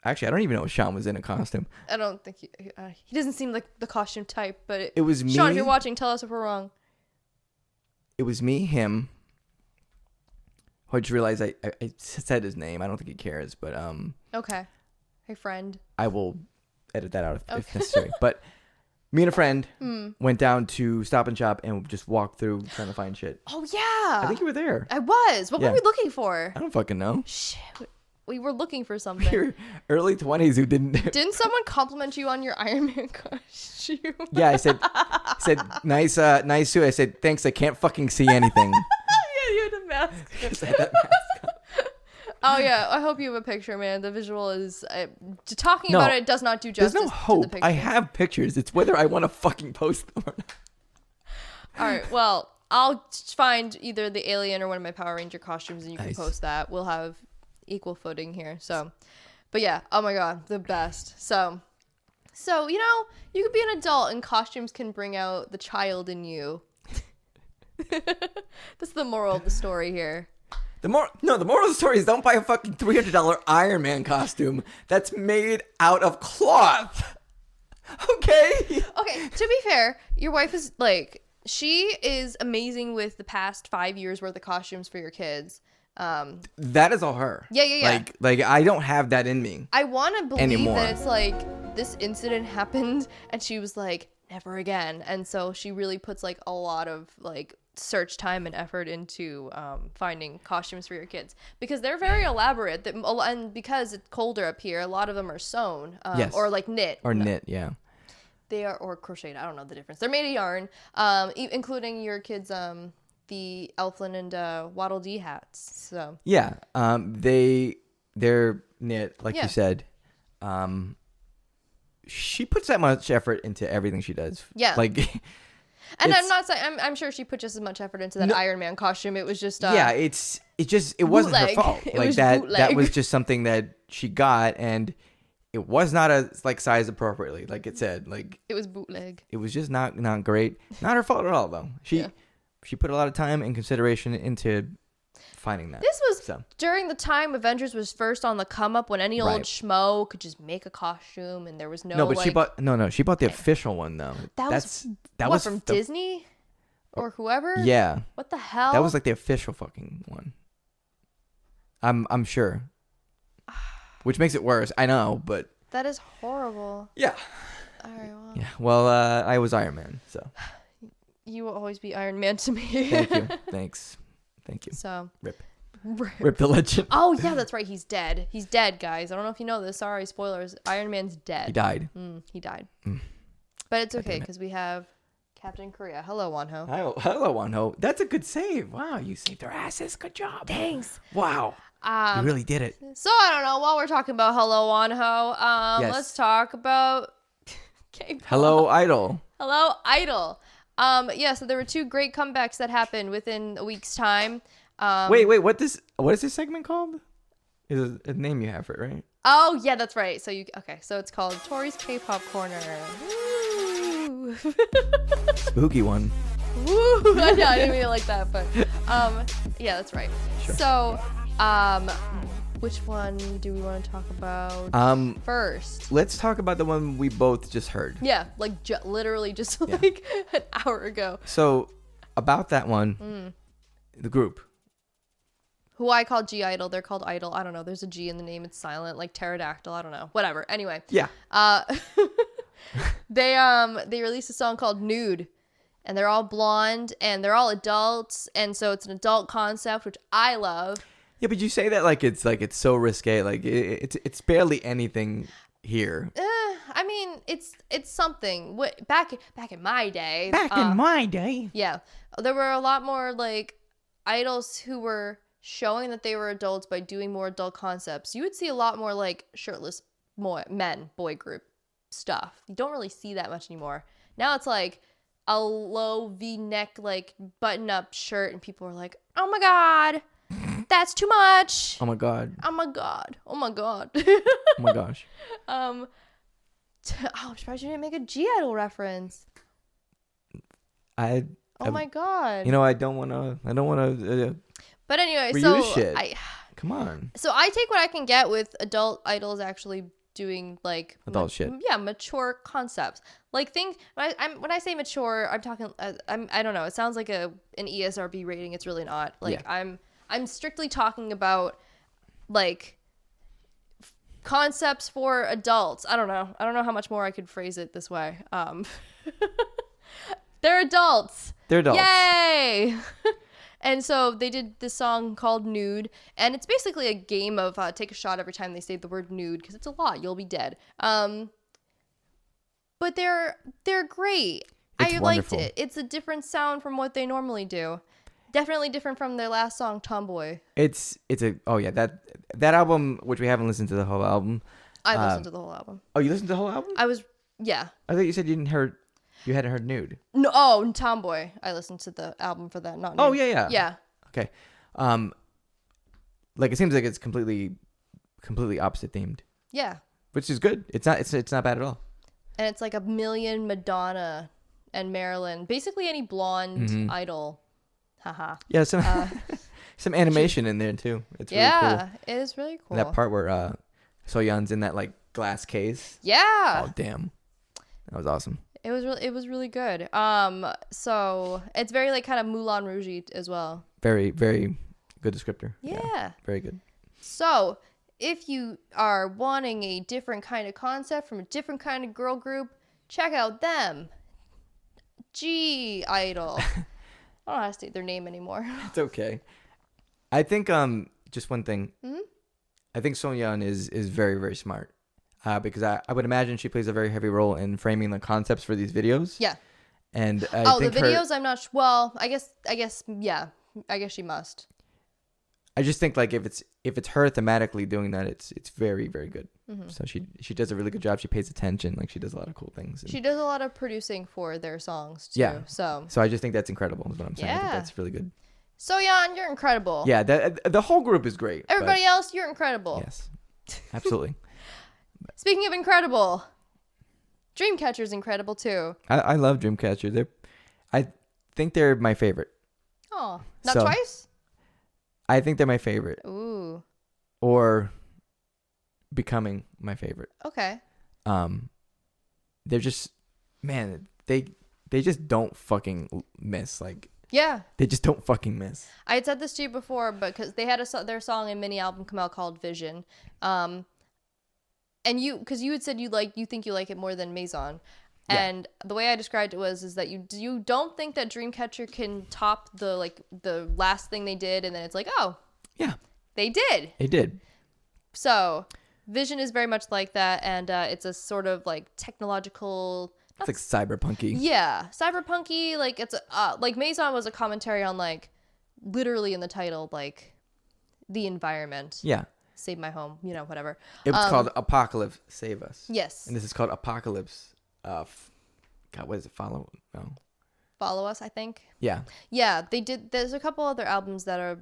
Actually, I don't even know if Sean was in a costume. I don't think he doesn't seem like the costume type, but it was me. Sean, if you're watching, tell us if we're wrong. It was me, him. I just realized I said his name. I don't think he cares, but okay. Hey, friend. I will edit that out if necessary. But me and a friend went down to Stop and Shop and just walked through trying to find shit. Oh yeah. I think you were there. I was. What were we looking for? I don't fucking know. Shit. We were looking for something. We were early 20s who didn't. Didn't someone compliment you on your Iron Man costume? Yeah, I said nice suit. I said thanks. I can't fucking see anything. Yeah, you had a mask. I had that mask on. Oh yeah, I hope you have a picture, man. The visual is talking about it does not do justice. There's no hope. To the picture. I have pictures. It's whether I want to fucking post them or not. All right. Well, I'll find either the alien or one of my Power Ranger costumes, and you can post that. We'll have equal footing here. So, but yeah. Oh my god, the best. So you know, you could be an adult, and costumes can bring out the child in you. That's the moral of the story here. The moral of the story is don't buy a fucking $300 Iron Man costume that's made out of cloth. Okay. Okay, to be fair, your wife is like, she is amazing with the past 5 years worth of costumes for your kids. That is all her. Yeah. Like I don't have that in me. I want to believe anymore. that it's like this incident happened and she was like, never again. And so she really puts like a lot of like search time and effort into finding costumes for your kids because they're very elaborate. And because it's colder up here, a lot of them are sewn or like knit. Or knit, yeah. They are, or crocheted. I don't know the difference. They're made of yarn, including your kids' the Elflin and Waddle Dee hats. So yeah, they're knit, like you said. She puts that much effort into everything she does. Yeah, like, and I'm not saying I'm sure she put just as much effort into that Iron Man costume. It was just it wasn't her fault. Like that was just something that she got, and it was not sized appropriately. Like it said, like it was bootleg. It was just not great. Not her fault at all, though. She put a lot of time and consideration into finding that. This was during the time Avengers was first on the come up, when any old schmo could just make a costume and there was no. But she bought the official one though. That was from Disney or whoever. Yeah. What the hell? That was like the official fucking one. I'm sure. Which makes it worse. I know, but that is horrible. Yeah. All right. Well. Yeah. Well, I was Iron Man, so. You will always be Iron Man to me. Thank you. Thanks. Thank you. So. Rip the legend. Oh yeah, that's right. He's dead. He's dead, guys. I don't know if you know this. Sorry, spoilers. Iron Man's dead. He died. He died. But it's okay because we have Captain Korea. Hello, Wonho. Hello, Wonho. That's a good save. Wow, you saved our asses. Good job. Thanks. Wow. You really did it. So I don't know. While we're talking about Hello, Wonho, let's talk about K-pop. Hello, Idol. Hello, Idol. So there were 2 great comebacks that happened within a week's time. Wait, what is this segment called? Is a name you have for it, right? Oh yeah, that's right. So it's called Tory's K-pop Corner. Woo. Spooky one. Woo! I didn't mean it like that, but yeah, that's right. Sure. So, which one do we want to talk about first? Let's talk about the one we both just heard. Yeah, like literally just like an hour ago. So, about that one, the group. Who I call gi-dle, they're called Idol. I don't know. There's a G in the name. It's silent, like pterodactyl. I don't know. Whatever. Anyway. Yeah. They released a song called Nude, and they're all blonde and they're all adults, and so it's an adult concept, which I love. Yeah, but you say that like it's so risque. Like it's barely anything here. I mean, it's something. Back in my day. In my day. Yeah, there were a lot more like idols who were showing that they were adults by doing more adult concepts. You would see a lot more like shirtless boy group stuff. You don't really see that much anymore. Now it's like a low V-neck like button-up shirt, and people are like, "Oh my god, that's too much. Oh my god. Oh my god. Oh my god." Oh my gosh. I'm surprised you didn't make a gi-dle reference. Oh my god. I don't want to. But anyway, come on. So I take what I can get with adult idols actually doing like adult shit. Yeah, mature concepts. Like things. When I say mature, I'm talking. I don't know. It sounds like an ESRB rating. It's really not. Like I'm strictly talking about like concepts for adults. I don't know how much more I could phrase it this way. They're adults. Yay! And so they did this song called Nude, and it's basically a game of take a shot every time they say the word nude, because it's a lot. You'll be dead. But they're great. I liked it. It's a different sound from what they normally do. Definitely different from their last song, Tomboy. That album, which we haven't listened to the whole album. I listened to the whole album. Oh, you listened to the whole album? I thought you said you hadn't heard Nude. No, Tomboy. I listened to the album for that, not Nude. Oh, yeah. Yeah. Okay. Like it seems like it's completely opposite themed. Yeah. Which is good. It's not bad at all. And it's like a million Madonna and Marilyn, basically any blonde idol. Haha. Yeah, some animation in there too. It's really cool. Yeah, it is really cool. And that part where Soyeon's in that like glass case. Yeah. Oh damn. That was awesome. It was really good. So it's very like kind of Moulin Rouge as well. Very, very good descriptor. Yeah. Very good. So if you are wanting a different kind of concept from a different kind of girl group, check out them. gi-dle. I don't know how to state their name anymore. It's okay. I think just one thing. Mm-hmm. I think Soyeon is very, very smart. Because I would imagine she plays a very heavy role in framing the concepts for these videos. Yeah. And I think the videos, I'm not well, I guess yeah. I guess she must. I just think like if it's her thematically doing that, it's very, very good. Mm-hmm. So she does a really good job. She pays attention. Like she does a lot of cool things. She does a lot of producing for their songs too. Yeah. So I just think that's incredible is what I'm saying. Yeah. I think that's really good. Soyeon, you're incredible. Yeah, the whole group is great. Everybody else, you're incredible. Yes. Absolutely. Speaking of incredible, Dreamcatcher's incredible too. I love Dreamcatcher. I think they're my favorite. Oh, not Twice? I think they're my favorite. Ooh. Or becoming my favorite. Okay. They're just, man, they just don't fucking miss. Like, yeah, they just don't fucking miss. I had said this to you before, but because they had their song and mini album come out called Vision, and because you had said you think you like it more than Maison, yeah. And the way I described it is that you don't think that Dreamcatcher can top the last thing they did, and then it's like, oh yeah, they did. So Vision is very much like that, and it's a sort of like technological. It's like cyberpunky. Yeah, cyberpunky. Like it's like Maison was a commentary on like literally in the title like the environment. Yeah. Save my home. Whatever. It was called Apocalypse Save Us. Yes. And this is called Apocalypse. God, what is it? Follow Us, I think. Yeah. Yeah, they did. There's a couple other albums that are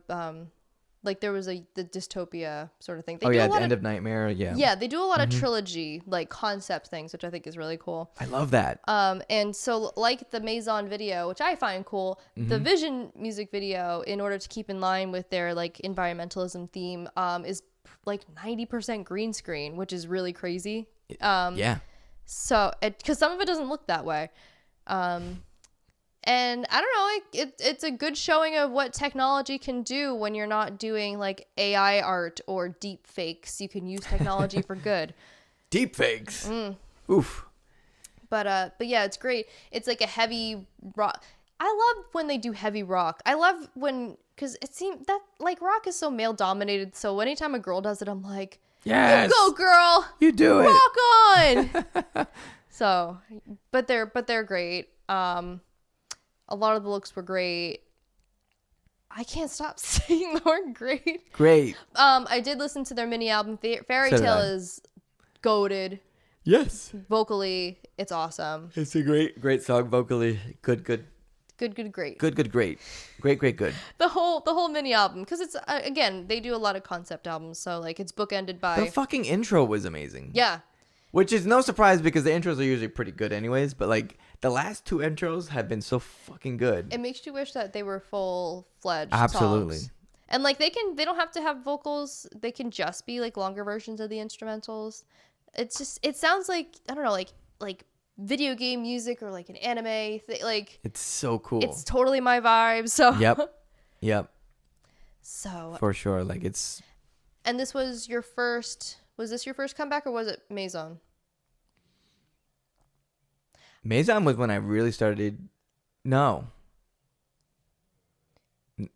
like there was the dystopia sort of thing. They the End of Nightmare. Yeah. Yeah, they do a lot of trilogy like concept things, which I think is really cool. I love that. And so like the Maison video, which I find cool, the Vision music video, in order to keep in line with their like environmentalism theme, is like 90% green screen, which is really crazy. Yeah. So because some of it doesn't look that way. And I don't know, it's a good showing of what technology can do when you're not doing like AI art or deep fakes. You can use technology for good. Deep fakes. Oof. But yeah, it's great. It's like a heavy rock. I love when they do heavy rock. I love because it seems that like rock is so male dominated. So anytime a girl does it, I'm like, yes, you go girl, you do it, rock on. So, but they're great. A lot of the looks were great. I can't stop saying the word great. Great. I did listen to their mini album. Fairy Tale is goated. Yes. Vocally, it's awesome. It's a great song. Vocally, good. Great. Great. The whole mini album, because it's again, they do a lot of concept albums, so like it's bookended by. The fucking intro was amazing. Yeah. Which is no surprise because the intros are usually pretty good anyways, but like the last two intros have been so fucking good. It makes you wish that they were full-fledged Absolutely. songs. And like they don't have to have vocals, they can just be like longer versions of the instrumentals. It sounds like, I don't know, like video game music or like an anime thing. Like it's so cool. It's totally my vibe. So Yep. So for sure, like it's. And this was your first. Was this your first comeback or was it Maison? Maison was when I really started. No. Ooh.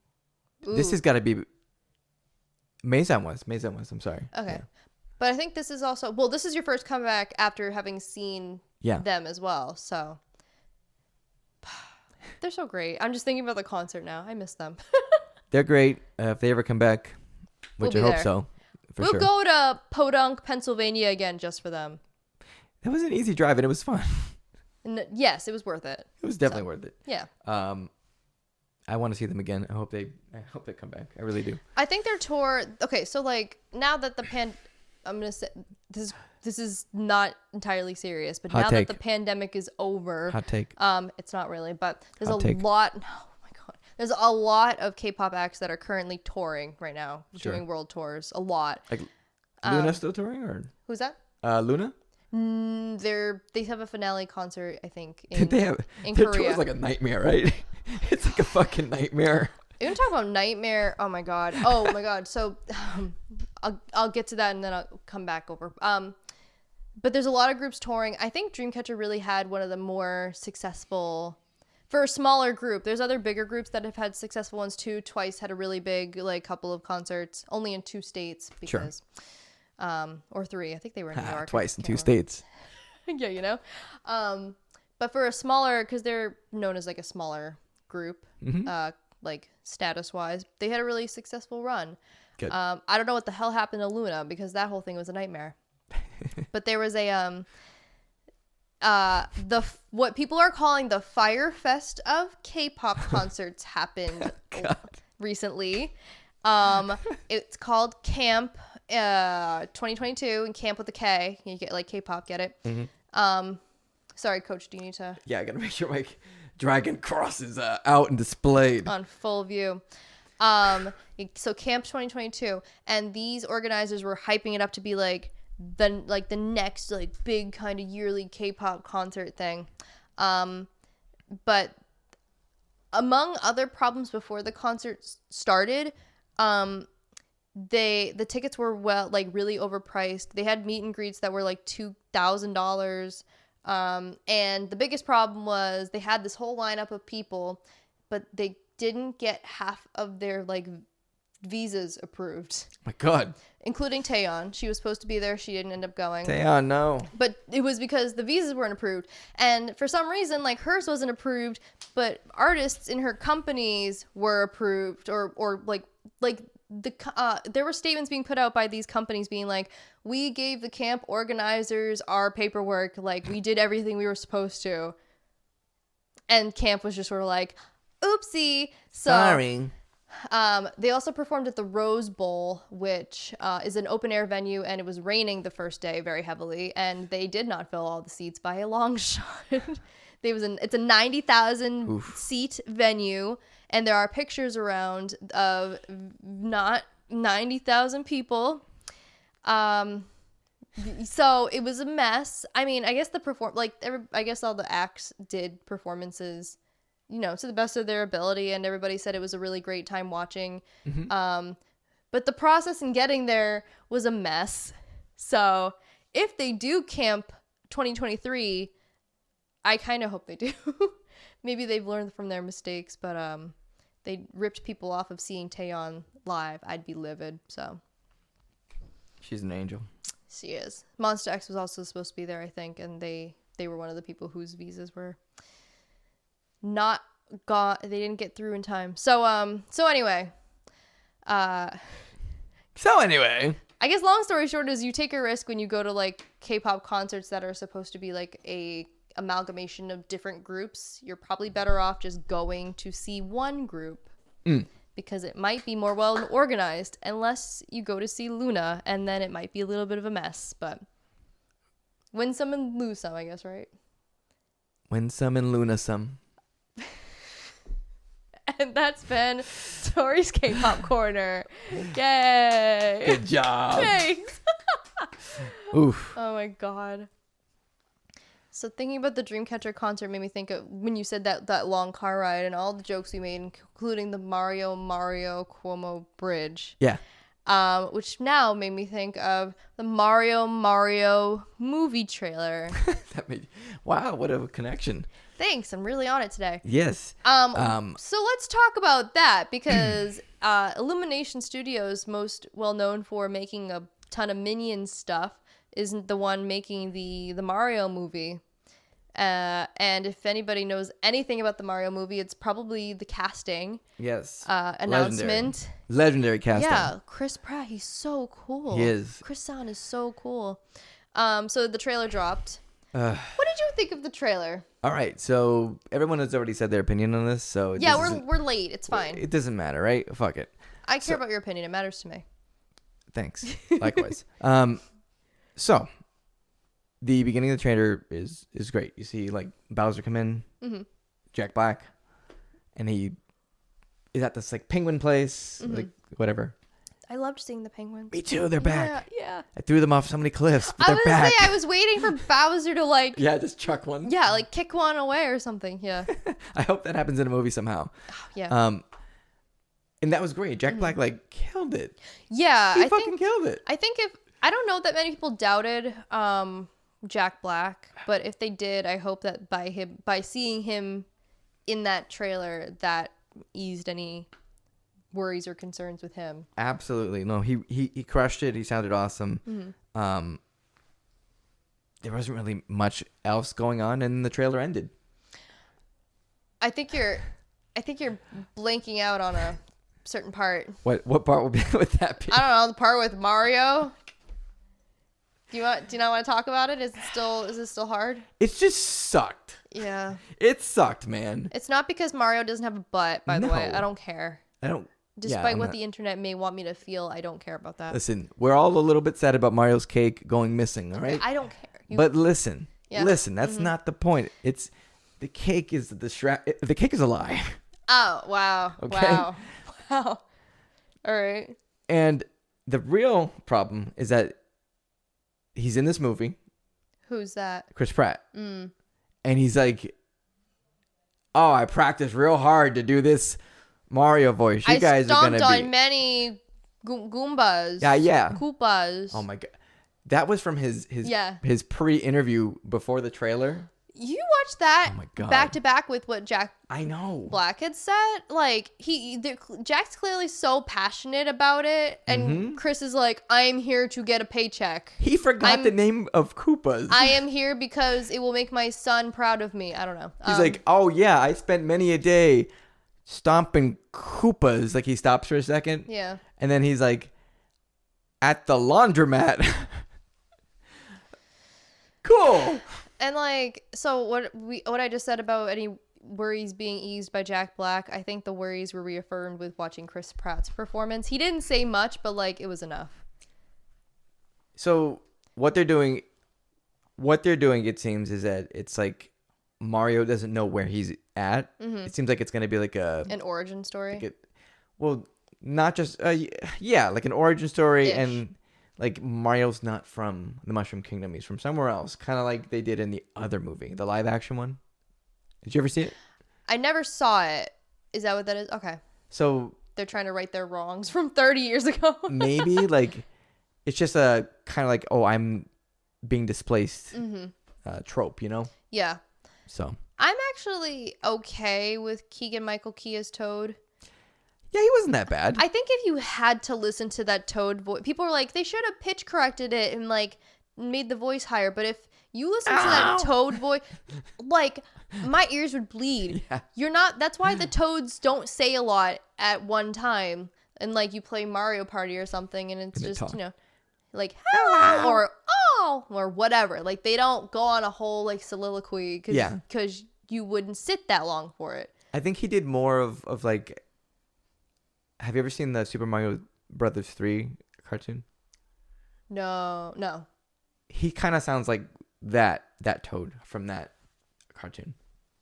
This has got to be. Maison was. I'm sorry. Okay. Yeah. But I think this is also. Well, this is your first comeback after having seen them as well. So. They're so great. I'm just thinking about the concert now. I miss them. They're great. If they ever come back, which I hope so. We'll go to Podunk, Pennsylvania again just for them. That was an easy drive and it was fun. Yes, it was worth it. It was definitely worth it. Yeah. I want to see them again. I hope they come back. I really do. I think their tour. Okay, so like now that I'm gonna say this is not entirely serious, but now that the pandemic is over, hot take. It's not really, but there's lot. Oh my god, there's a lot of K-pop acts that are currently touring right now, doing world tours. A lot. Like Luna still touring or who's that? Luna. They have a finale concert, I think. In Korea. Their tour is like a nightmare, right? It's like a fucking nightmare. You're gonna talk about nightmare. Oh my god. So I'll get to that and then I'll come back over. But there's a lot of groups touring. I think Dreamcatcher really had one of the more successful for a smaller group. There's other bigger groups that have had successful ones too. Twice had a really big like couple of concerts, only in 2 states because or 3. I think they were in New York. Twice in 2 states. Yeah, but for a smaller, because they're known as like a smaller group, like status wise, they had a really successful run. Good. I don't know what the hell happened to Luna because that whole thing was a nightmare. But there was a what people are calling the Fire Fest of K-pop concerts happened recently. It's called Camp 2022, and Camp with a K. You get like K-pop, get it? Mm-hmm. Sorry, Coach. Do you need to? Yeah, I gotta make sure my dragon cross is out and displayed on full view. So Camp 2022, and these organizers were hyping it up to be like the next like big kind of yearly K-pop concert thing. But among other problems before the concert started, the tickets were really overpriced. They had meet and greets that were like $2,000. And the biggest problem was they had this whole lineup of people, but they didn't get half of their like visas approved. My God. Including Taeyeon. She was supposed to be there. She didn't end up going. Taeyeon, no. But it was because the visas weren't approved. And for some reason, like, hers wasn't approved, but artists in her companies were approved, or there were statements being put out by these companies being like, we gave the camp organizers our paperwork, like, we did everything we were supposed to. And camp was just sort of like, oopsie. So, sorry. They also performed at the Rose Bowl, which is an open air venue, and it was raining the first day very heavily, and they did not fill all the seats by a long shot. It's a 90,000 seat venue, and there are pictures around of not 90,000 people. So it was a mess. I mean, I guess I guess all the acts did performances, to the best of their ability, and everybody said it was a really great time watching. Mm-hmm. But the process in getting there was a mess. So if they do Camp 2023, I kind of hope they do. Maybe they've learned from their mistakes, but they ripped people off of seeing Taeyeon live. I'd be livid. So she's an angel. She is. Monster X was also supposed to be there, I think, and they were one of the people whose visas were not got. They didn't get through in time. So anyway, I guess long story short is you take a risk when you go to like K-pop concerts that are supposed to be like a amalgamation of different groups. You're probably better off just going to see one group because it might be more well organized, unless you go to see Luna, and then it might be a little bit of a mess. But win some and lose some, I guess, right? Win some and Luna some. And that's been Tory's K-pop Corner. Yay! Good job. Thanks. Oof. Oh my God. So thinking about the Dreamcatcher concert made me think of when you said that long car ride and all the jokes we made, including the Mario Cuomo bridge. Yeah. Which now made me think of the Mario movie trailer. Wow, what a connection. Thanks, I'm really on it today. Yes. So let's talk about that, because Illumination Studios, most well known for making a ton of Minions stuff, isn't the one making the Mario movie. And if anybody knows anything about the Mario movie, it's probably the casting. Yes. Announcement. Legendary casting. Yeah, Chris Pratt, he's so cool. He is. Chris Sound is so cool. So the trailer dropped. What did you think of the trailer? All right, so everyone has already said their opinion on this, so we're late. It's fine. It doesn't matter, right? Fuck it. I care about your opinion. It matters to me. Thanks. Likewise. So the beginning of the trailer is great. You see like Bowser come in, Jack Black, and he is at this like penguin place, like whatever. I loved seeing the penguins. Me too. They're back. Yeah. I threw them off so many cliffs, but they're back. I was waiting for Bowser to like. Yeah, just chuck one. Yeah, like kick one away or something. Yeah. I hope that happens in a movie somehow. Yeah. And that was great. Jack Black like killed it. Yeah, he fucking killed it. I don't know that many people doubted Jack Black, but if they did, I hope that by seeing him in that trailer, that eased any worries or concerns with him. Absolutely. No, he crushed it. He sounded awesome. There wasn't really much else going on, and the trailer ended. I think you're blanking out on a certain part. What part would that be? I don't know, the part with Mario. Do you not want to talk about it? Is it still hard? It just sucked. Yeah. It sucked, man. It's not because Mario doesn't have a butt, by the way. I don't care. Despite what the internet may want me to feel, I don't care about that. Listen, we're all a little bit sad about Mario's cake going missing, all right? I don't care. But listen, that's not the point. It's the cake is the cake is a lie. Oh, wow. Okay? Wow. All right. And the real problem is that he's in this movie. Who's that? Chris Pratt. And he's like, oh, I practiced real hard to do this Mario voice. You guys are going to be... I stomped on many Goombas. Yeah. Koopas. Oh, my God. That was from his pre-interview before the trailer. You watched that back to back with what Jack Black had said. Like, Jack's clearly so passionate about it, and Chris is like, I'm here to get a paycheck. He forgot the name of Koopas. I am here because it will make my son proud of me. I don't know. He's like, oh yeah, I spent many a day stomping Koopas. Like, he stops for a second. Yeah. And then he's like, at the laundromat. Cool. And like, so what I just said about any worries being eased by Jack Black, I think the worries were reaffirmed with watching Chris Pratt's performance. He didn't say much, but like, it was enough. So what they're doing, it seems, is that it's like Mario doesn't know where he's at. It seems like it's going to be like an origin story. Like not just like an origin story. Ish. And like, Mario's not from the Mushroom Kingdom. He's from somewhere else. Kind of like they did in the other movie, the live action one. Did you ever see it? I never saw it. Is that what that is? Okay. So they're trying to right their wrongs from 30 years ago. Maybe like it's just a kind of like, oh, I'm being displaced trope, you know? Yeah. So I'm actually okay with Keegan-Michael Key as Toad. Yeah, he wasn't that bad. I think if you had to listen to that Toad voice, people are like, they should have pitch corrected it and like made the voice higher. But if you listen to that Toad voice, like, my ears would bleed. Yeah. That's why the Toads don't say a lot at one time. And like, you play Mario Party or something and it's just, you know, like, hello or oh or whatever. Like, they don't go on a whole like soliloquy because you wouldn't sit that long for it. I think he did more of like, have you ever seen the Super Mario Brothers 3 cartoon? No. He kind of sounds like that Toad from that cartoon.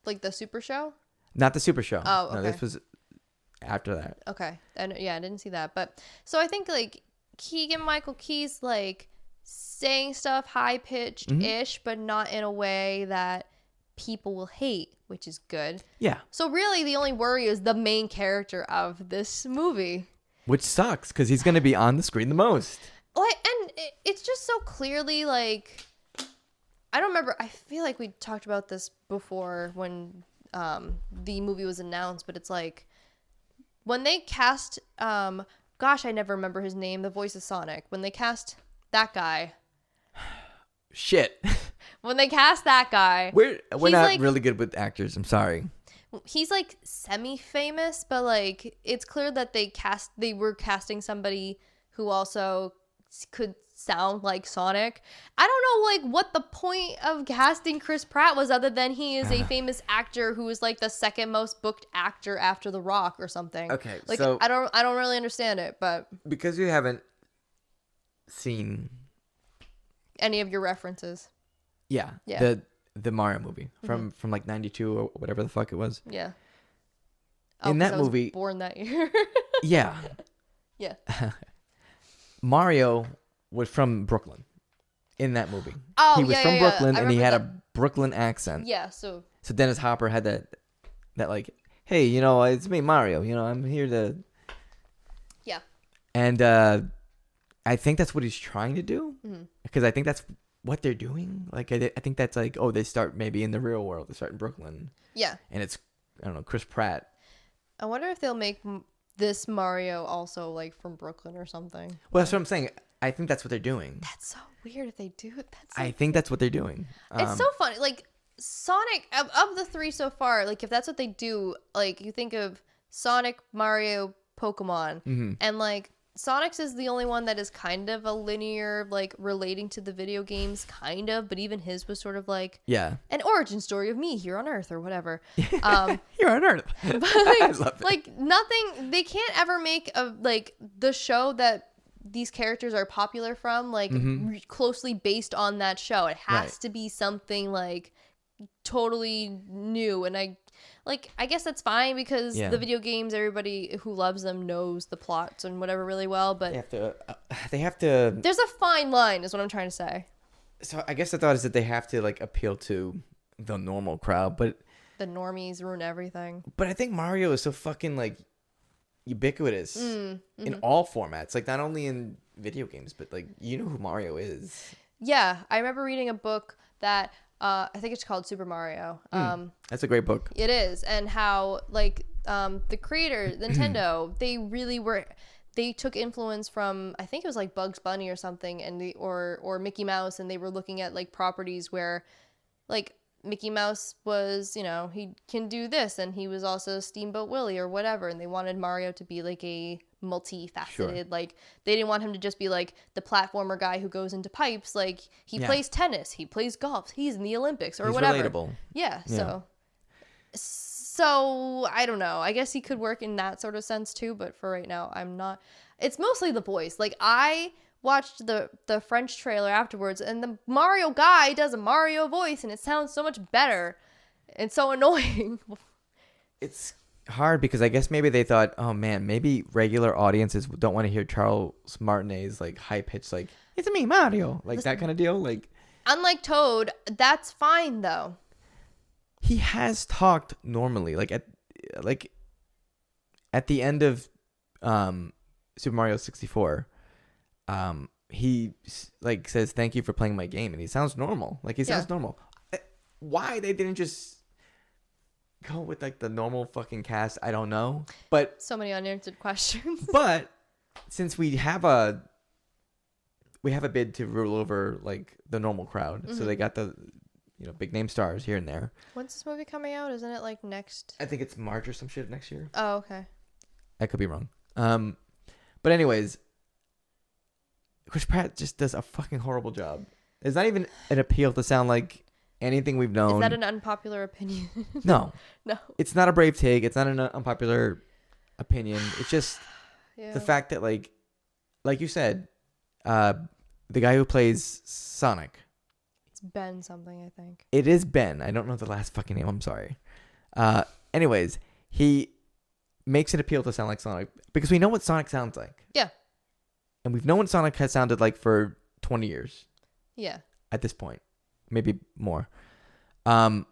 Like the Super Show? Not the Super Show. Oh, okay. No, this was after that. Okay. And yeah, I didn't see that. But so I think like Keegan-Michael Key's like saying stuff high-pitched-ish, but not in a way that people will hate, which is good. Yeah. So really the only worry is the main character of this movie. Which sucks because he's going to be on the screen the most. Like, and it's just so clearly like, I don't remember. I feel like we talked about this before when the movie was announced, but it's like when they cast, gosh, I never remember his name, the voice of Sonic. When they cast that guy. Shit. When they cast that guy. We're not like, really good with actors. I'm sorry. He's like semi-famous, but like it's clear that they were casting somebody who also could sound like Sonic. I don't know like what the point of casting Chris Pratt was other than he is a famous actor who is like the second most booked actor after The Rock or something. Okay. Like so I don't really understand it, but because you haven't seen any of your references. Yeah. The Mario movie from like 92 or whatever the fuck it was. Yeah. In that movie, I was born that year. Yeah. Yeah. Mario was from Brooklyn in that movie. Oh, he was from Brooklyn and he had a Brooklyn accent. Yeah, so Dennis Hopper had that like, hey, you know, it's me, Mario. You know, I'm here to. Yeah. And I think that's what he's trying to do because I think that's what they're doing. Like, I think that's like, oh, they start maybe in the real world. They start in Brooklyn. Yeah. And it's, I don't know, Chris Pratt. I wonder if they'll make this Mario also like from Brooklyn or something. Well, that's what I'm saying. I think that's what they're doing. That's so weird if they do it. I think that's what they're doing. It's so funny. Like Sonic, of the three so far, like if that's what they do, like you think of Sonic, Mario, Pokemon, and like Sonic's is the only one that is kind of a linear, like relating to the video games, kind of, but even his was sort of like an origin story of me here on Earth or whatever. Here on Earth. But like, I love it. Like nothing, they can't ever make like the show that these characters are popular from, like closely based on that show. It has to be something like totally new, and Like, I guess that's fine because the video games, everybody who loves them knows the plots and whatever really well, but they have to there's a fine line is what I'm trying to say. So I guess the thought is that they have to like appeal to the normal crowd, but the normies ruin everything. But I think Mario is so fucking like ubiquitous in all formats, like not only in video games, but like you know who Mario is. Yeah, I remember reading a book that I think it's called Super Mario. That's a great book. It is, and how like the creator Nintendo, they took influence from, I think it was like Bugs Bunny or something, and or Mickey Mouse, and they were looking at like properties where like Mickey Mouse was, you know, he can do this, and he was also Steamboat Willie or whatever, and they wanted Mario to be like a multifaceted, like they didn't want him to just be like the platformer guy who goes into pipes, like he plays tennis, he plays golf, he's in the Olympics or whatever. Relatable. Yeah. So I don't know. I guess he could work in that sort of sense too, but for right now, I'm not. It's mostly the voice. Like I watched the French trailer afterwards, and the Mario guy does a Mario voice, and it sounds so much better and so annoying. It's hard because I guess maybe they thought, oh man, maybe regular audiences don't want to hear Charles Martinet's like high pitched like it's me Mario, like that kind of deal. Like unlike Toad, that's fine though. He has talked normally, like at the end of Super Mario 64. He like says thank you for playing my game, and he sounds normal. Like he sounds normal. Why they didn't just go with like the normal fucking cast, I don't know. But so many unanswered questions. But since we have a bid to rule over like the normal crowd, so they got the big name stars here and there. When's this movie coming out? Isn't it like next? I think it's March or some shit next year. Oh, okay. I could be wrong. But anyways, Chris Pratt just does a fucking horrible job. It's not even an appeal to sound like anything we've known. Is that an unpopular opinion? No. No. It's not a brave take. It's not an unpopular opinion. It's just the fact that like you said, the guy who plays Sonic. It's Ben something, I think. It is Ben. I don't know the last fucking name. I'm sorry. Anyways, he makes it appeal to sound like Sonic because we know what Sonic sounds like. Yeah. And we've known what Sonic has sounded like for 20 years. Yeah. At this point. Maybe more. But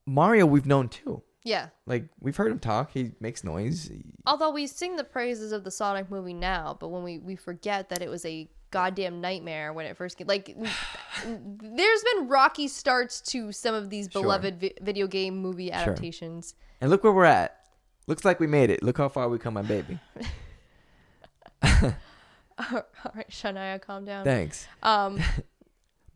Mario we've known too. Yeah. Like, we've heard him talk. He makes noise. Although we sing the praises of the Sonic movie now, but when we forget that it was a goddamn nightmare when it first came. Like, there's been rocky starts to some of these beloved video game movie adaptations. And look where we're at. Looks like we made it. Look how far we come, my baby. All right, Shania, calm down. Thanks.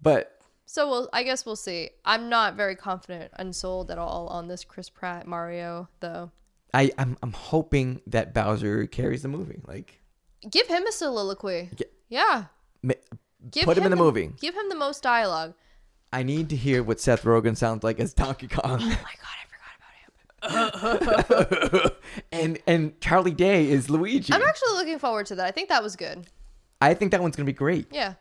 But... So I guess we'll see. I'm not very confident and sold at all on this Chris Pratt Mario, though. I'm hoping that Bowser carries the movie. Like, give him a soliloquy. Yeah. Put him in the movie. Give him the most dialogue. I need to hear what Seth Rogen sounds like as Donkey Kong. Oh my god, I forgot about him. and Charlie Day is Luigi. I'm actually looking forward to that. I think that was good. I think that one's gonna be great. Yeah.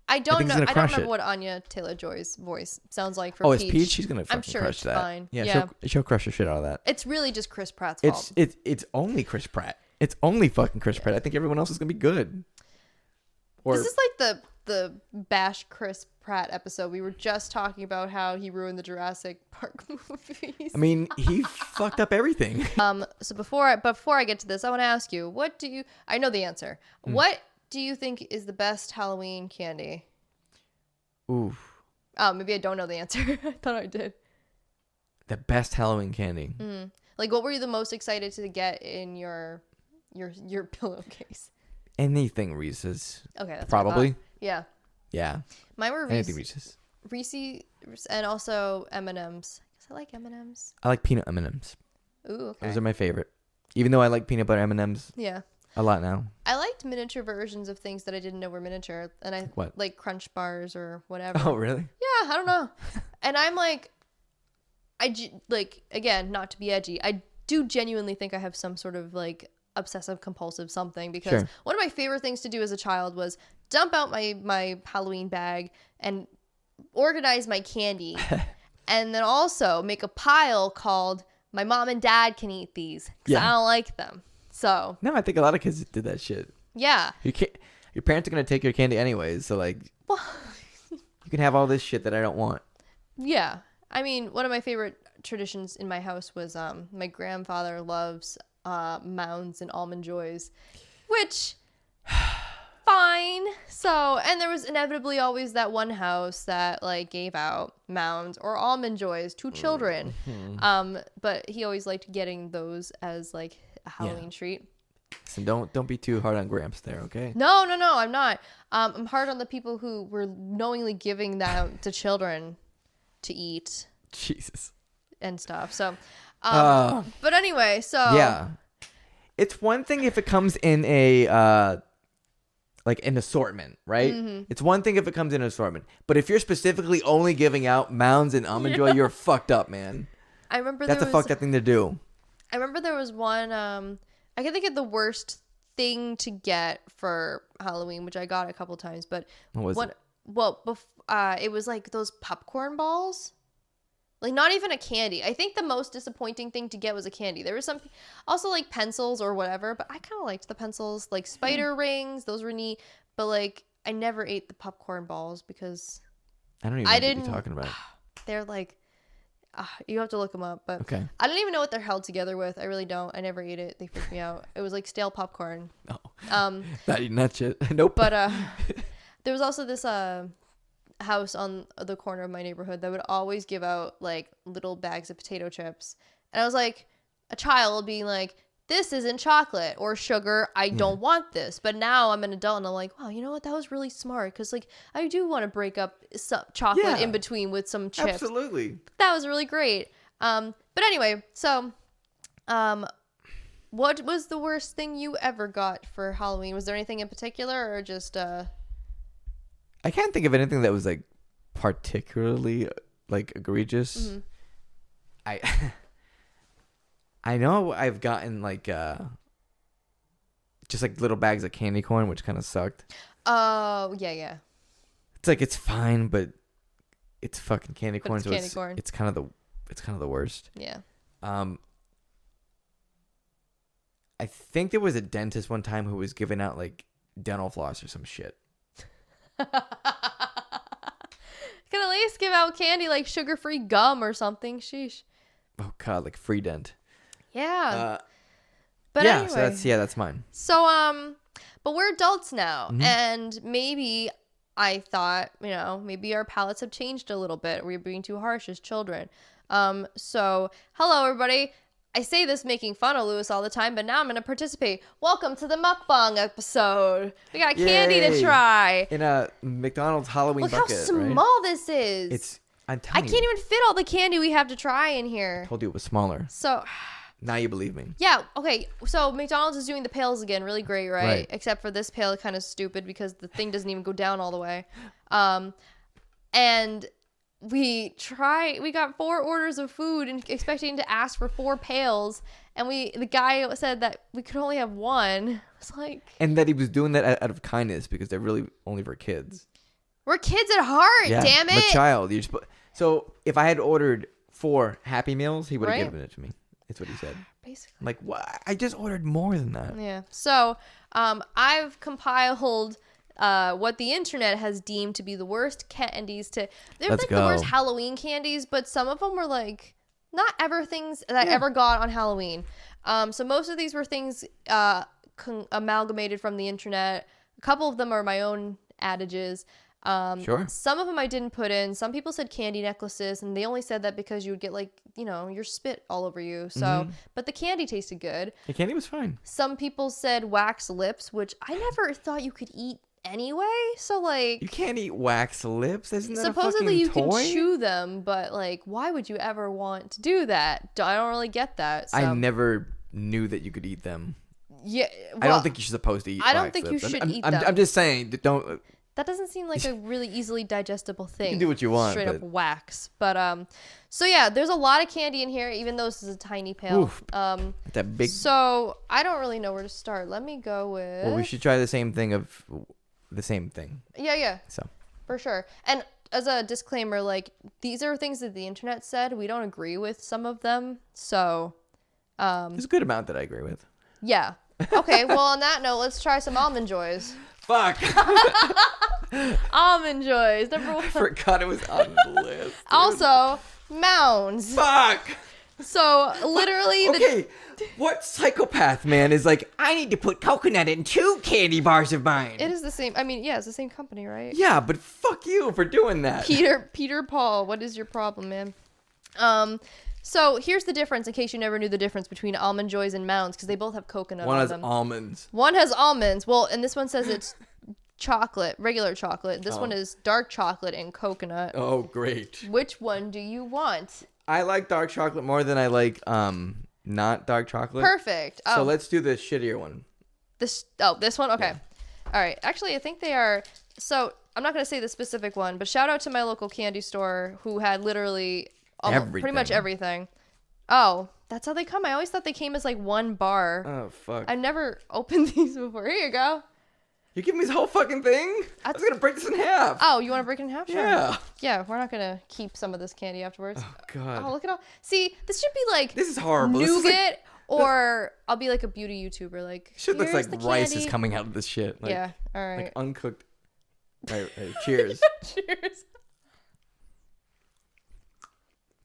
I don't know. I don't remember what Anya Taylor-Joy's voice sounds like for Peach. Oh, it's Peach. She's gonna fucking crush that. Fine. Yeah. She'll crush the shit out of that. It's really just Chris Pratt's fault. It's only Chris Pratt. It's only fucking Chris Pratt. I think everyone else is gonna be good. This is like the bash Chris Pratt episode. We were just talking about how he ruined the Jurassic Park movies. I mean, he fucked up everything. So before I get to this, I want to ask you, I know the answer. What do you think is the best Halloween candy? Ooh. Oh, maybe I don't know the answer. I thought I did. The best Halloween candy. Like, what were you the most excited to get in your pillowcase? Anything Reese's. Okay, that's probably. Yeah. Yeah. Mine were anything Reese's. Reese's and also M&Ms. I like M&Ms. I like peanut M&Ms. Ooh, okay. Those are my favorite. Even though I like peanut butter M&Ms. Yeah. A lot now. I liked miniature versions of things that I didn't know were miniature, and I like Crunch bars or whatever. Oh, really? Yeah, I don't know. And I'm like, again, not to be edgy, I do genuinely think I have some sort of like obsessive compulsive something, because one of my favorite things to do as a child was dump out my Halloween bag and organize my candy and then also make a pile called my mom and dad can eat these because I don't like them. So no, I think a lot of kids did that shit. Yeah. Your parents are going to take your candy anyways. So like, you can have all this shit that I don't want. Yeah. I mean, one of my favorite traditions in my house was my grandfather loves Mounds and Almond Joys, which fine. So, and there was inevitably always that one house that like gave out Mounds or Almond Joys to children. But he always liked getting those as like a Halloween treat. So don't be too hard on Gramps there, okay? No, I'm not. I'm hard on the people who were knowingly giving that to children to eat. Jesus. And stuff. So, but anyway, so yeah, it's one thing if it comes in a like an assortment, right? It's one thing if it comes in an assortment, but if you're specifically only giving out Mounds and Almond Joy, you're fucked up, man. I remember that's a fucked up thing to do. I remember there was one. I can think of the worst thing to get for Halloween, which I got a couple times, but what was it? Well, it was like those popcorn balls. Like, not even a candy. I think the most disappointing thing to get was a candy. There was some, also like pencils or whatever, but I kind of liked the pencils. Like spider rings, those were neat. But like, I never ate the popcorn balls because I don't even know what you're talking about. They're like, you have to look them up. But okay. I don't even know what they're held together with. I really don't. I never ate it. They freaked me out. It was like stale popcorn. Oh. Not eating that shit. Nope. But there was also this house on the corner of my neighborhood that would always give out like little bags of potato chips, and I was like a child being like, this isn't chocolate or sugar, I don't want this. But now I'm an adult and I'm like, wow, you know what, that was really smart, because like I do want to break up some chocolate in between with some chips. Absolutely, that was really great. But anyway, so what was the worst thing you ever got for Halloween? Was there anything in particular, or just I can't think of anything that was like particularly like egregious. I know I've gotten like just like little bags of candy corn, which kind of sucked. Oh yeah. It's like it's fine, but it's fucking candy corn. It's candy corn. It's kind of the worst. Yeah. I think there was a dentist one time who was giving out like dental floss or some shit. Can at least give out candy like sugar-free gum or something. Sheesh. Oh god, like free dent. Yeah. But yeah, anyway. So that's mine. So but we're adults now, and maybe I thought, maybe our palates have changed a little bit. We're being too harsh as children. So hello everybody. I say this making fun of Lewis all the time, but now I'm going to participate. Welcome to the mukbang episode. We got candy to try. In a McDonald's Halloween bucket. Look how small this is. It's tiny. I can't even fit all the candy we have to try in here. I told you it was smaller. So now you believe me. Yeah, okay. So McDonald's is doing the pails again. Really great, right? Except for this pail, kind of stupid because the thing doesn't even go down all the way. And we got 4 orders of food and expecting to ask for 4 pails, and the guy said that we could only have 1. It's like, and that he was doing that out of kindness because they're really only for kids. We're kids at heart, damn it. I'm a child. So if I had ordered 4 Happy Meals, he would have given it to me. That's what he said. Basically. I'm like, what? I just ordered more than that. Yeah. So I've compiled what the internet has deemed to be the worst candies the worst Halloween candies, but some of them were like not ever things that I ever got on Halloween. So most of these were things amalgamated from the internet. A couple of them are my own adages. Sure. Some of them I didn't put in. Some people said candy necklaces, and they only said that because you would get like, your spit all over you. So, but the candy tasted good. The candy was fine. Some people said wax lips, which I never thought you could eat anyway. So like, you can't eat wax lips. Isn't that supposedly a fucking you toy? Can chew them, but like, why would you ever want to do that? I don't really get that. So. I never knew that you could eat them. Yeah, I don't think you're supposed to eat. I don't think you should eat them. I'm just saying, don't. That doesn't seem like a really easily digestible thing. You can do what you want. Straight up wax. But so yeah, there's a lot of candy in here, even though this is a tiny pail. Oof, that big. So I don't really know where to start. Let me go with. Well, we should try the same thing. Yeah. So. For sure. And as a disclaimer, like, these are things that the internet said. We don't agree with some of them. So, there's a good amount that I agree with. Yeah. Okay, well, on that note, let's try some Almond Joys. Fuck. Almond Joys, number 1. I forgot it was on the list. Dude. Also, Mounds. Fuck. So, literally... Okay, what psychopath, man, is like, I need to put coconut in 2 candy bars of mine? It is the same... I mean, yeah, it's the same company, right? Yeah, but fuck you for doing that. Peter Paul, what is your problem, man? So, here's the difference, in case you never knew the difference between Almond Joys and Mounds, because they both have coconut on them. One has almonds. One has almonds. Well, and this one says it's chocolate, regular chocolate. This one is dark chocolate and coconut. Oh, great. Which one do you want? I like dark chocolate more than I like not dark chocolate. Perfect. So let's do the shittier one. This one? Okay. Yeah. All right. Actually, I think they are... So, I'm not going to say the specific one, but shout out to my local candy store who had literally pretty much everything. Oh, that's how they come. I always thought they came as like one bar. Oh, fuck. I've never opened these before. Here you go. You give me this whole fucking thing? I was going to break this in half. Oh, you want to break it in half? Sure. Yeah. Yeah, we're not going to keep some of this candy afterwards. Oh, God. Oh, look at all. See, this should be like... This is horrible. Nougat, or I'll be like a beauty YouTuber. Like, shit looks like rice is coming out of this shit. Like, yeah, all right. Like uncooked. Right, cheers. Cheers.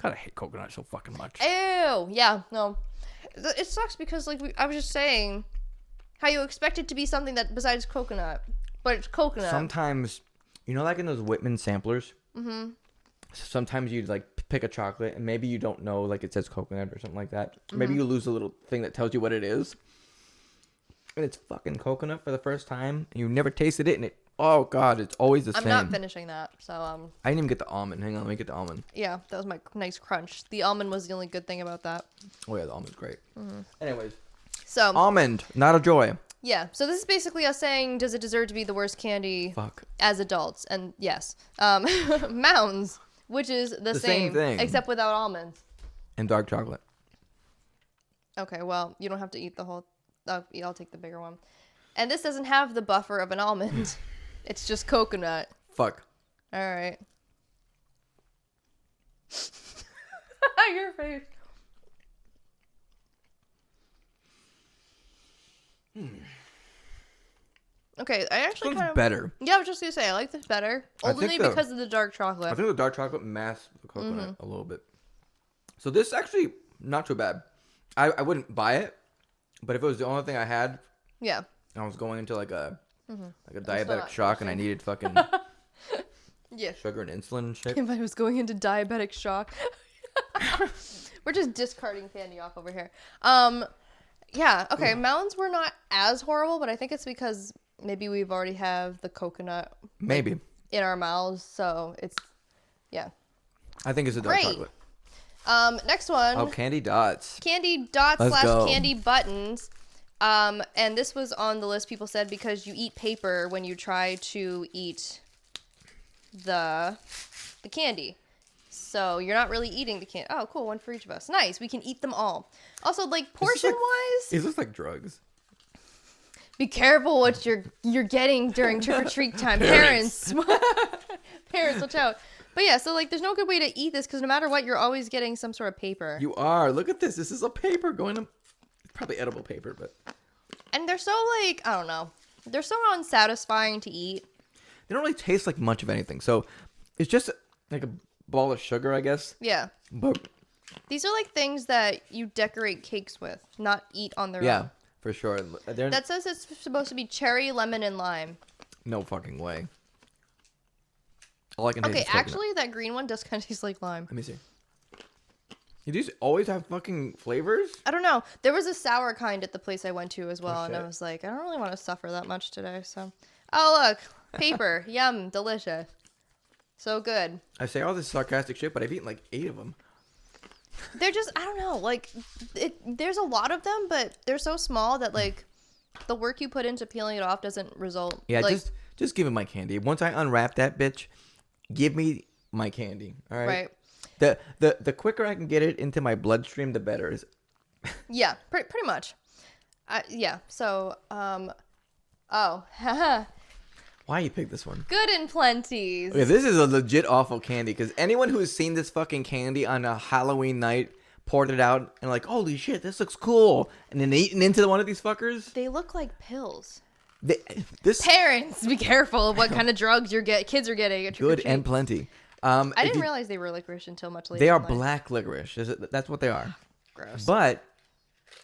God, I hate coconut so fucking much. Ew. Yeah, no. It sucks because, like, I was just saying... How you expect it to be something that besides coconut, but it's coconut. Sometimes, you know, like in those Whitman samplers. Mm-hmm. Sometimes you like pick a chocolate and maybe you don't know, like it says coconut or something like that. Mm-hmm. Maybe you lose a little thing that tells you what it is, and it's fucking coconut for the first time, and you never tasted it, and it. Oh God, it's always the same. I'm not finishing that, so I didn't even get the almond. Hang on, let me get the almond. Yeah, that was my nice crunch. The almond was the only good thing about that. Oh yeah, the almond's great. Mm-hmm. Anyways. So almond, not a joy. Yeah, so this is basically us saying, does it deserve to be the worst candy as adults? And yes. Mounds, which is the same thing. Except without almonds. And dark chocolate. Okay, well, you don't have to eat the whole... I'll take the bigger one. And this doesn't have the buffer of an almond. It's just coconut. Fuck. All right. Your face. Okay, I actually kind of better. Yeah, I was just gonna say I like this better, only because of the dark chocolate. I think the dark chocolate masks the coconut a little bit. So this is actually not too bad. I wouldn't buy it, but if it was the only thing I had, yeah, I was going into like a diabetic shock and I needed fucking sugar and insulin and shit. If I was going into diabetic shock, we're just discarding candy off over here. Yeah, okay, mounds were not as horrible, but I think it's because maybe we've already have the coconut maybe in our mouths, so it's, yeah. I think it's a dark chocolate. Next one. Oh, candy dots. Candy dots / candy buttons. And this was on the list, people said, because you eat paper when you try to eat the candy. So you're not really eating the candy. Oh, cool. One for each of us. Nice. We can eat them all. Also, like, portion-wise... Is this like drugs? Be careful what you're getting during trick-or-treat time. Parents, watch out. But yeah, so, like, there's no good way to eat this because no matter what, you're always getting some sort of paper. You are. Look at this. This is a paper going to... Probably edible paper, but... And they're so, like, I don't know. They're so unsatisfying to eat. They don't really taste like much of anything. So it's just like a ball of sugar, I guess. Yeah. But these are like things that you decorate cakes with, not eat on their own. Yeah, for sure. That says it's supposed to be cherry, lemon, and lime. No fucking way. All I can taste is coconut. Actually, that green one does kind of taste like lime. Let me see. Do these always have fucking flavors? I don't know. There was a sour kind at the place I went to as well, and I was like, I don't really want to suffer that much today, so... Oh, look. Paper. Yum. Delicious. So good. I say all this sarcastic shit, but I've eaten like 8 of them. They're just, I don't know, like, there's a lot of them, but they're so small that, like, the work you put into peeling it off doesn't result. Yeah, like, just give me my candy. Once I unwrap that bitch, give me my candy. All right? Right. The quicker I can get it into my bloodstream, the better. Yeah, pretty much. Yeah, so, oh, Why Why you pick this one? Good and Plenty's. Okay, this is a legit awful candy because anyone who has seen this fucking candy on a Halloween night poured it out and like, holy shit, this looks cool, and then eaten into one of these fuckers. They look like pills. This Parents, be careful of what kind of drugs kids are getting. At Good and Plenty. I didn't realize they were licorice until much later. They are black licorice. That's what they are. Gross. But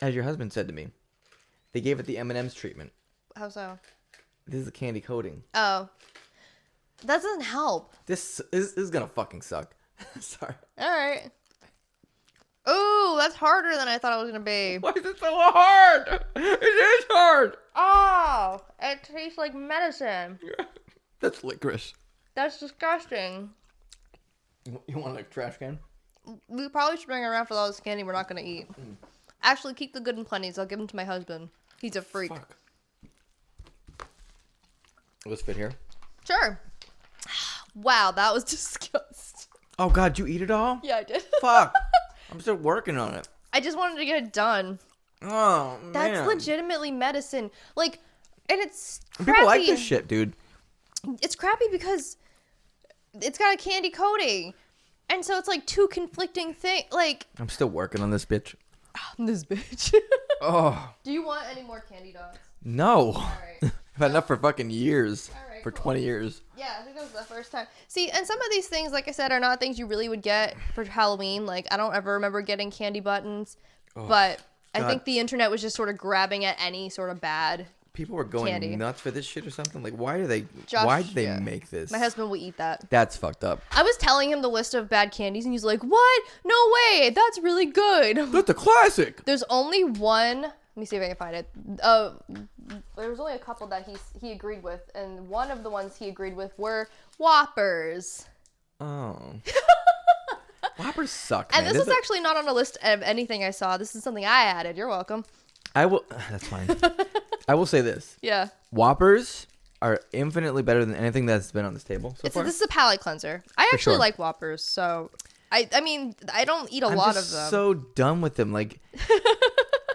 as your husband said to me, they gave it the M&M's treatment. How so? This is a candy coating. Oh. That doesn't help. This is gonna fucking suck. Sorry. Alright. Ooh, that's harder than I thought it was gonna be. Why is it so hard? It is hard. Oh, it tastes like medicine. That's licorice. That's disgusting. You want a trash can? We probably should bring it around for all this candy we're not gonna eat. Actually, keep the Good and Plenty's. I'll give them to my husband. He's a freak. Fuck. Will this fit here? Sure. Wow, that was disgusting. Oh god, you eat it all? Yeah, I did. Fuck. I'm still working on it. I just wanted to get it done. Oh, man. That's legitimately medicine. Like, and it's crappy. People like this shit, dude. It's crappy because it's got a candy coating. And so it's like two conflicting things. Like, I'm still working on this bitch. This bitch. Oh. Do you want any more candy dogs? No. All right. I've had enough for fucking years. All right, for cool. 20 years. Yeah, I think that was the first time. See, and some of these things, like I said, are not things you really would get for Halloween. Like, I don't ever remember getting candy buttons. Oh, but God. I think the internet was just sort of grabbing at any sort of bad People were going candy. nuts for this shit or something. Like, why did they Yeah. make this? My husband will eat that. That's fucked up. I was telling him the list of bad candies, and he's like, what? No way. That's really good. That's a classic. There's only one. Let me see if I can find it. There was only a couple that he agreed with, and one of the ones he agreed with were Whoppers. Oh. Whoppers suck, And man. this is actually not on a list of anything I saw. This is something I added. You're welcome. I will... That's fine. I will say this. Yeah. Whoppers are infinitely better than anything that's been on this table so far. This is a palate cleanser. I actually sure. like Whoppers, so... I mean, I don't eat a lot of them. I'm so done with them. Like...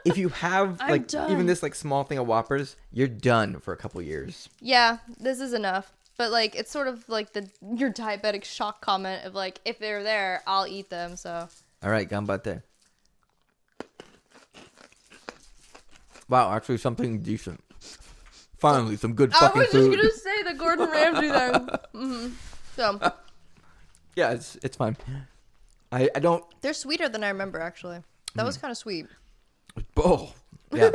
If you have like even this like small thing of Whoppers, you're done for a couple years. Yeah, this is enough. But like it's sort of like your diabetic shock comment of like if they're there, I'll eat them. So. All right, gambate. Wow, actually something decent. Finally, some good fucking food. I was just gonna say the Gordon Ramsay there. Mm-hmm. So. Yeah, it's fine. I don't. They're sweeter than I remember actually. That was kind of sweet. Oh, yeah.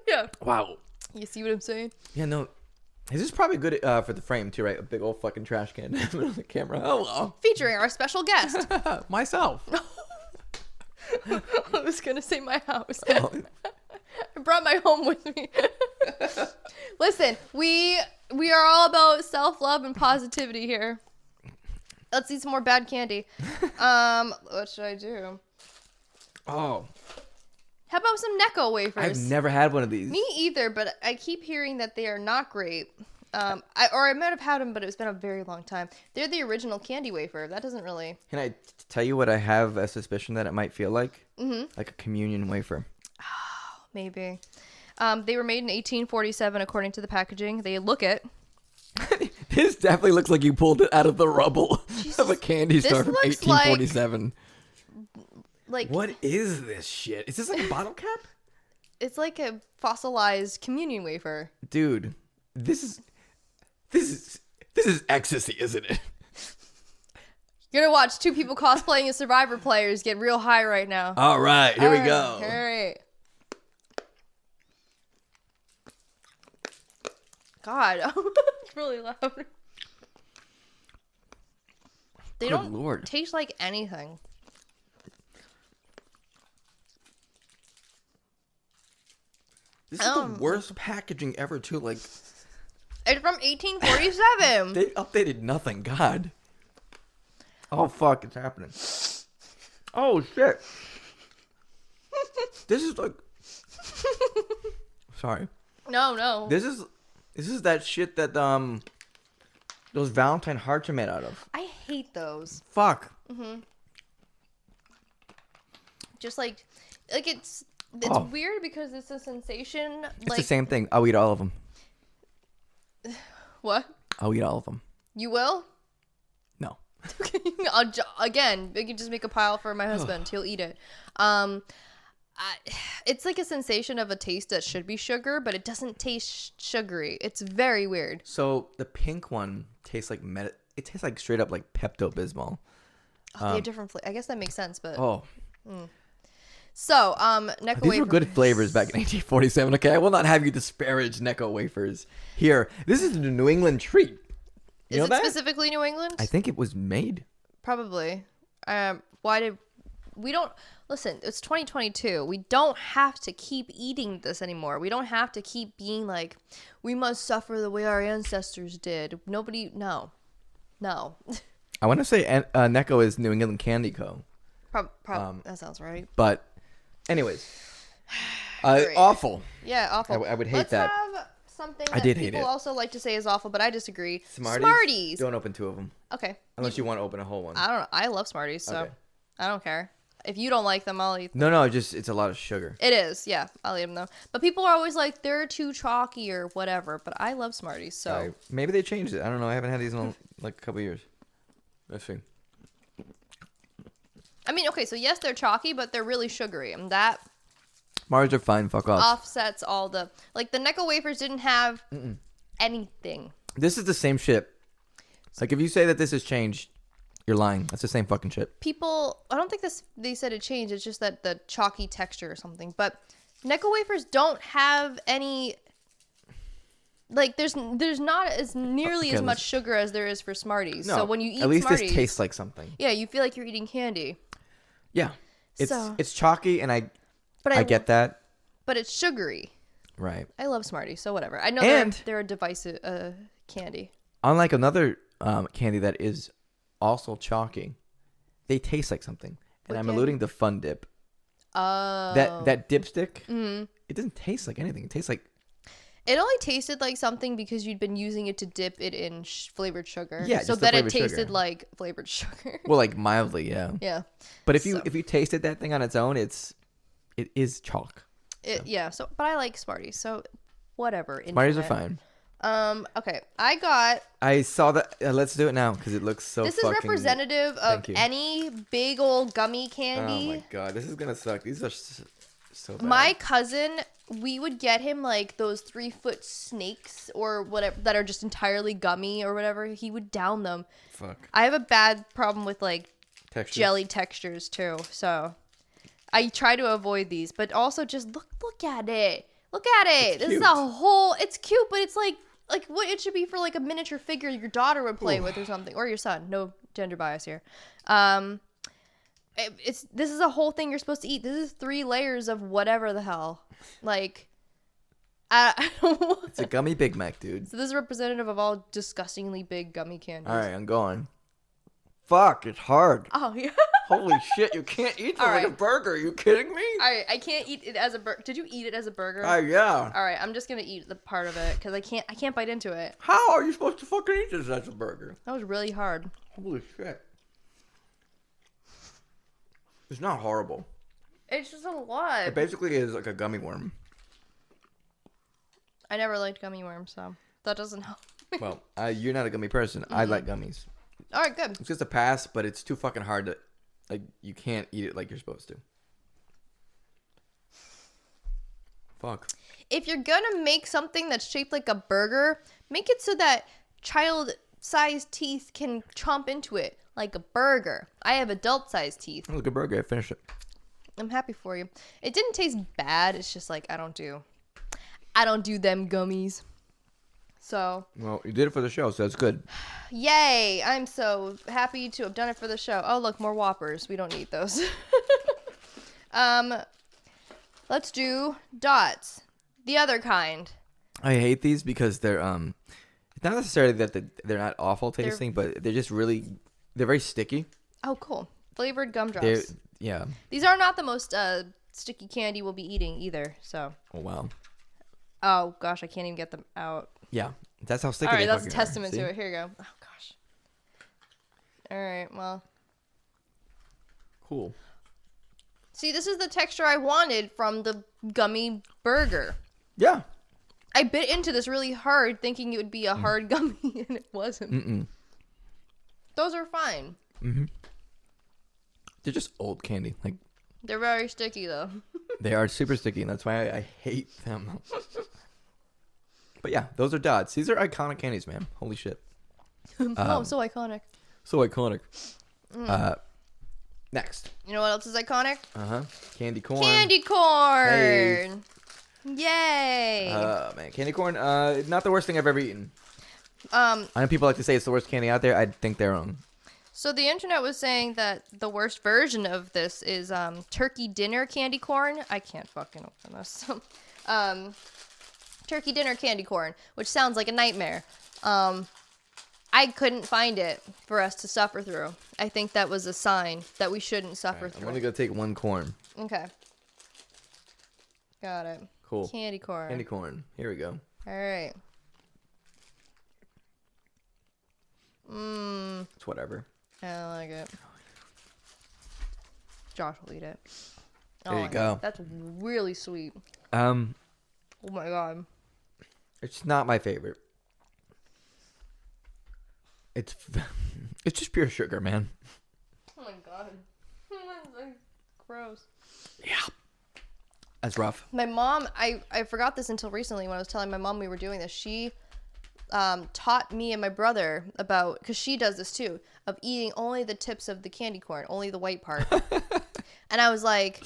Yeah. Wow. You see what I'm saying? Yeah, no. This is probably good for the frame too, right? A big old fucking trash can on the camera. Hello. Featuring our special guest. Myself. I was gonna say my house. I brought my home with me. Listen, we are all about self-love and positivity here. Let's eat some more bad candy. What should I do? Oh. How about some Necco wafers? I've never had one of these. Me either, but I keep hearing that they are not great. I might have had them, but it's been a very long time. They're the original candy wafer. That doesn't really... Can I tell you what I have a suspicion that it might feel like? Mm-hmm. Like a communion wafer. Oh, maybe. They were made in 1847, according to the packaging. They look it. This definitely looks like you pulled it out of the rubble Jesus. of a candy store from Looks 1847. Like What is this shit? Is this like a bottle cap? It's like a fossilized communion wafer. Dude, this is ecstasy, isn't it? You're gonna watch two people cosplaying as Survivor players get real high right now. All right, here we go. All right. God, it's really loud. They Good don't Lord. taste like anything. This is the worst packaging ever, too. Like, it's from 1847. they updated nothing. God. Oh, fuck. It's happening. Oh, shit. This is like... Sorry. No. This is that shit that, those Valentine hearts are made out of. I hate those. Fuck. Mm-hmm. Just like it's weird because it's a sensation. It's the same thing. I'll eat all of them. What? I'll eat all of them. You will? No. Again, we can just make a pile for my husband. He'll eat it. It's like a sensation of a taste that should be sugar, but it doesn't taste sugary. It's very weird. So the pink one tastes like it tastes like straight up like Pepto-Bismol. Oh, they have different flavors. I guess that makes sense, but oh. So, Necco These wafers. were good flavors back in 1847. Okay, I will not have you disparage Necco wafers here. This is a New England treat. You know Is it specifically New England? I think it was made. Probably. We don't listen. It's 2022. We don't have to keep eating this anymore. We don't have to keep being like, we must suffer the way our ancestors did. Nobody. No. I want to say Necco is New England Candy Co. That sounds right. But, anyways, awful. Yeah, awful. I would hate Let's that. Have something that I did hate people it. also like to say is awful, but I disagree. Smarties. Don't open 2 of them. Okay. Unless you want to open a whole one. I don't know. I love Smarties, so Okay. I don't care. If you don't like them, I'll eat them. No, it's a lot of sugar. It is, yeah. I'll eat them though. But people are always like, they're too chalky or whatever. But I love Smarties, so. Right. Maybe they changed it. I don't know. I haven't had these in like a couple years. Let's see. I mean, okay, so yes, they're chalky, but they're really sugary. And that Smarties are fine. Fuck off. offsets all the... Like, the Necco wafers didn't have anything. This is the same shit. Like, if you say that this has changed, you're lying. That's the same fucking shit. People... I don't think they said it changed. It's just that the chalky texture or something. But Necco wafers don't have any... Like, there's not as nearly as much sugar as there is for Smarties. No, so when you eat at least Smarties... this tastes like something. Yeah, you feel like you're eating candy. Yeah. It's chalky, and I get that. But it's sugary. Right. I love Smarties, so whatever. I know they're a divisive candy. Unlike another candy that is also chalky, they taste like something. And I'm alluding to Fun Dip. Oh. That dipstick, it doesn't taste like anything. It tastes like... It only tasted like something because you'd been using it to dip it in flavored sugar. Yeah, so just then the it flavored tasted sugar. like flavored sugar. Well, like mildly, yeah. Yeah. But if you tasted that thing on its own, it is chalk. Yeah. So, but I like Smarties, so whatever. Smarties are fine. Okay. I saw that. Let's do it now because it looks so. This is representative of any big old gummy candy. Oh my god, this is gonna suck. These are so bad. My cousin, we would get him like those 3-foot snakes or whatever that are just entirely gummy or whatever. He would down them. Fuck. I have a bad problem with like Jelly textures too, so I try to avoid these. But also just look at it. Look at it. This is a whole. It's cute, but it's like what it should be for like a miniature figure your daughter would play with or something, or your son. No gender bias here. This is a whole thing you're supposed to eat. This is 3 layers of whatever the hell. Like, I don't know. It's a gummy Big Mac, dude. So this is representative of all disgustingly big gummy candies. All right, I'm going. Fuck, it's hard. Oh, yeah. Holy shit, you can't eat this like a burger. Are you kidding me? All right, I can't eat it as a burger. Did you eat it as a burger? Yeah. All right, I'm just going to eat the part of it because I can't bite into it. How are you supposed to fucking eat this as a burger? That was really hard. Holy shit. It's not horrible. It's just a lot. It basically is like a gummy worm. I never liked gummy worms, so that doesn't help. Well, you're not a gummy person. I like gummies. All right, good. It's just a pass, but it's too fucking hard to... Like, you can't eat it like you're supposed to. Fuck. If you're gonna make something that's shaped like a burger, make it so that child-sized teeth can chomp into it like a burger. I have adult-sized teeth. It was a good burger. I finished it. I'm happy for you. It didn't taste bad. It's just like I don't do them gummies. So. Well, you did it for the show, so that's good. Yay! I'm so happy to have done it for the show. Oh, look, more Whoppers. We don't need those. Let's do dots. The other kind. I hate these because they're it's not necessarily that they're not awful tasting, but they're just really very sticky. Oh, cool. Flavored gumdrops. Yeah. These are not the most sticky candy we'll be eating either. So. Oh wow. Oh gosh, I can't even get them out. Yeah, that's how sticky. All right, they that's a testament to it. Here you go. Oh gosh. All right, well. Cool. See, this is the texture I wanted from the gummy burger. Yeah. I bit into this really hard thinking it would be a hard gummy, and it wasn't. Mm-mm. Those are fine. Mm-hmm. They're just old candy. Like, they're very sticky, though. they are super sticky, and that's why I hate them. But yeah, those are Dots. These are iconic candies, man. Holy shit. So iconic. So iconic. Next. You know what else is iconic? Candy corn. Candy corn. Hey. Yay. Oh, man. Candy corn, not the worst thing I've ever eaten. I know people like to say it's the worst candy out there. I think they're wrong. So the internet was saying that the worst version of this is turkey dinner candy corn. I can't fucking open this. Turkey dinner candy corn, which sounds like a nightmare. I couldn't find it for us to suffer through. I think that was a sign that we shouldn't suffer through. I'm only going to take one corn. Okay. Got it. Cool. Candy corn. Candy corn. Here we go. All right. It's whatever. I don't like it. Josh will eat it. There you go. That's really sweet. Oh my god. It's not my favorite. It's just pure sugar, man. Oh my god. That's gross. Yeah. That's rough. My mom, I forgot this until recently when I was telling my mom we were doing this. She taught me and my brother about, because she does this too, of eating only the tips of the candy corn, only the white part. And I was like,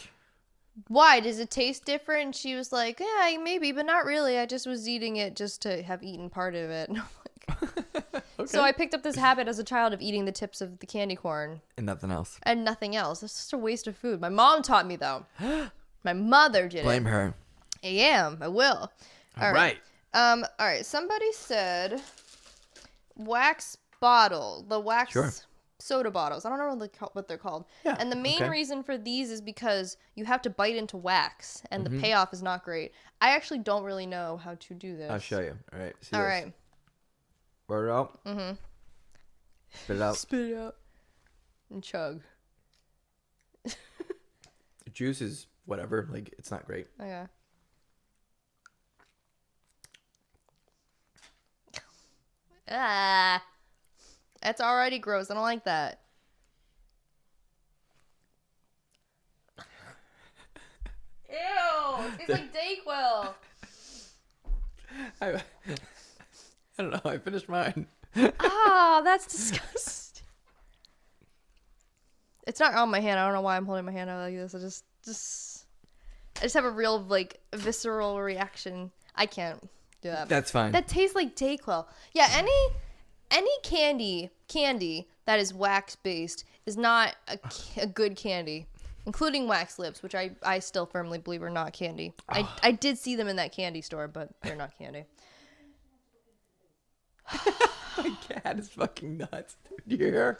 why? Does it taste different? And she was like, yeah, maybe, but not really. I just was eating it just to have eaten part of it. And I'm like, okay. So I picked up this habit as a child of eating the tips of the candy corn. And nothing else. And nothing else. It's just a waste of food. My mom taught me, though. My mother did Blame her. I will. All right. All right. Somebody said wax bottle. The wax soda bottles. I don't know what they're called. Yeah, and the main reason for these is because you have to bite into wax, and the payoff is not great. I actually don't really know how to do this. I'll show you. All right. All right. Pour it out. Spit it out. Spit it out. And chug. The juice is whatever. Like, it's not great. Okay. That's already gross. I don't like that. Ew! It's like Dayquil. I don't know. I finished mine. That's disgusting. It's not on my hand. I don't know why I'm holding my hand out like this. I just have a real, like, visceral reaction. I can't do that. That's fine. That tastes like Dayquil. Yeah, any candy that is wax based is not a good candy, including wax lips, which I still firmly believe are not candy. I did see them in that candy store, but they're not candy. My cat is fucking nuts, dude. You hear?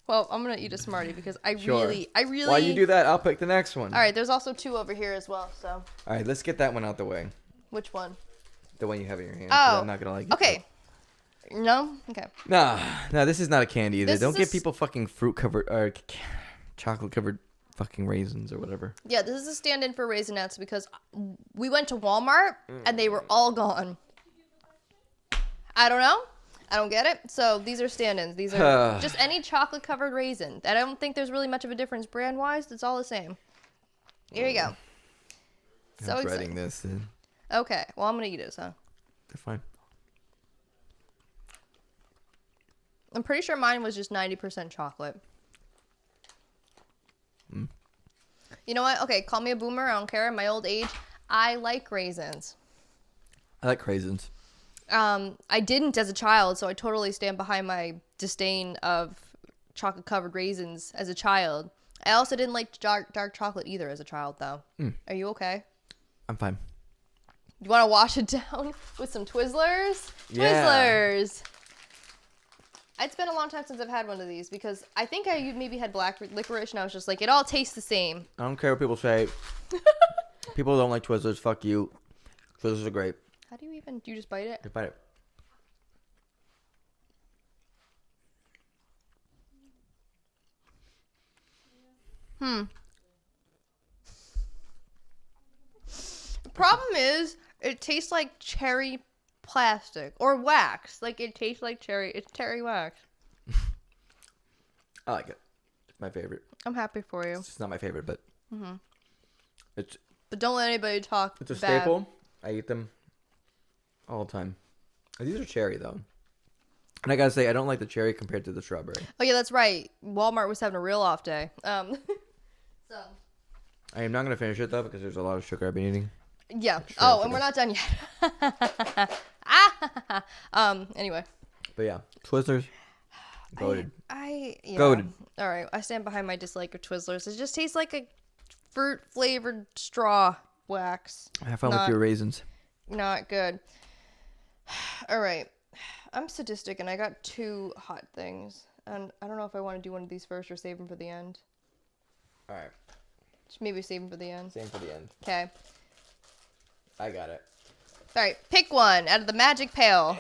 Well, I'm gonna eat a Smartie because I really. While you do that, I'll pick the next one. All right, there's also 2 over here as well. So. All right, let's get that one out the way. Which one? The one you have in your hand. Oh, I'm not gonna like it. Okay. No. Okay. Nah, this is not a candy either. Don't give people fucking fruit covered or chocolate covered fucking raisins or whatever. Yeah, this is a stand-in for Raisinets because we went to Walmart and they were all gone. I don't know. I don't get it. So these are stand-ins. These are just any chocolate covered raisin. I don't think there's really much of a difference brand wise. It's all the same. Here you go. So I'm dreading this. Then. Okay. Well, I'm gonna eat it. So. They're fine. I'm pretty sure mine was just 90% chocolate. You know what? Okay, call me a boomer. I don't care. In my old age, I like raisins. I like raisins. I didn't as a child, so I totally stand behind my disdain of chocolate-covered raisins as a child. I also didn't like dark chocolate either as a child, though. Are you okay? I'm fine. You want to wash it down with some Twizzlers? Yeah. Twizzlers! It's been a long time since I've had one of these because I think I maybe had black licorice and I was just like, it all tastes the same. I don't care what people say. People don't like Twizzlers. Fuck you. Twizzlers are great. How do you do you just bite it? You bite it. The problem is, It tastes like cherry plastic or wax. Like it tastes like cherry. It's cherry wax. I like it. It's my favorite. I'm happy for you. It's just not my favorite, but it's. But don't let anybody talk. It's a staple. I eat them all the time. These are cherry though, and I gotta say I don't like the cherry compared to the strawberry. Oh yeah, that's right. Walmart was having a real off day. So. I am not gonna finish it though because there's a lot of sugar I've been eating. Yeah. And we're not done yet. Anyway. But yeah, Twizzlers. Goated. Yeah. Goated. All right. I stand behind my dislike of Twizzlers. It just tastes like a fruit flavored straw wax. Have fun with your raisins. Not good. All right. I'm sadistic and I got 2 hot things. And I don't know if I want to do one of these first or save them for the end. All right. Just maybe save them for the end. Same for the end. Okay. I got it. All right. Pick one out of the magic pail.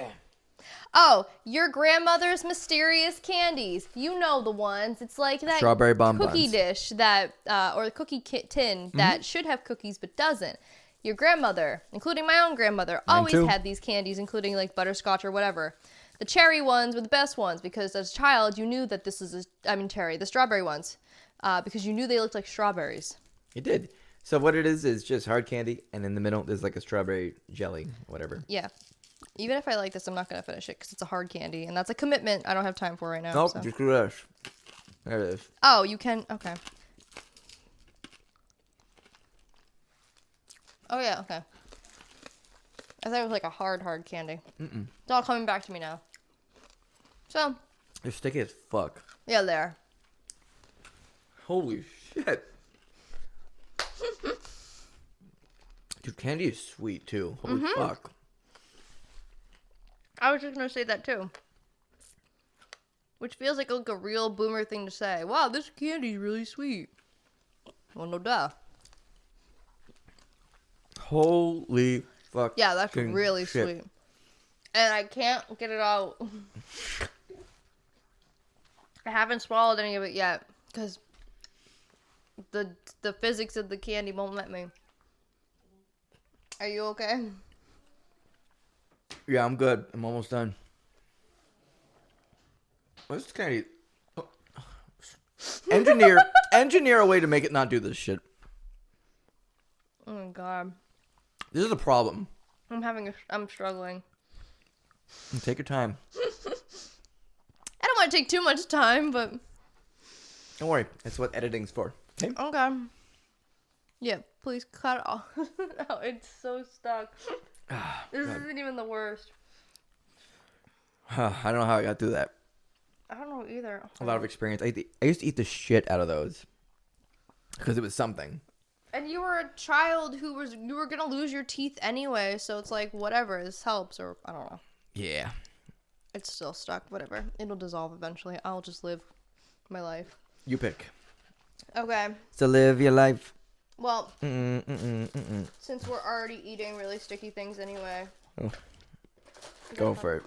Oh, your grandmother's mysterious candies. You know the ones. It's like that strawberry bonbons. Cookie dish that, or the cookie tin that should have cookies but doesn't. Your grandmother, including my own grandmother, always had these candies, including like butterscotch or whatever. The cherry ones were the best ones because as a child you knew that this is the strawberry ones, because you knew they looked like strawberries. It did. So what it is just hard candy, and in the middle there's like a strawberry jelly, whatever. Yeah. Even if I like this, I'm not going to finish it because it's a hard candy. And that's a commitment I don't have time for right now. Nope, just do this. There it is. Oh, you can? Okay. Oh, yeah, okay. I thought it was like a hard candy. It's all coming back to me now. So. They're sticky as fuck. Yeah, there. Holy shit. Dude, candy is sweet too. Holy fuck. I was just going to say that too. Which feels like a real boomer thing to say. Wow, this candy's really sweet. Well, no duh. Holy fuck. Yeah, that's really sweet. And I can't get it out. I haven't swallowed any of it yet. Because the physics of the candy won't let me. Are you okay? Yeah, I'm good. I'm almost done. What's candy? Oh. Engineer a way to make it not do this shit. Oh my god. This is a problem. I'm struggling. Take your time. I don't want to take too much time, but Don't worry. That's what editing's for. Okay? Okay. Yeah, please cut it off. No, it's so stuck. This isn't even the worst. I don't know how I got through that. I don't know either. A lot of experience. I used to eat the shit out of those. Because it was something. And you were a child you were going to lose your teeth anyway, so it's like, whatever, this helps, or I don't know. Yeah. It's still stuck, whatever. It'll dissolve eventually. I'll just live my life. You pick. Okay. So live your life. Well, since we're already eating really sticky things anyway. Go for it.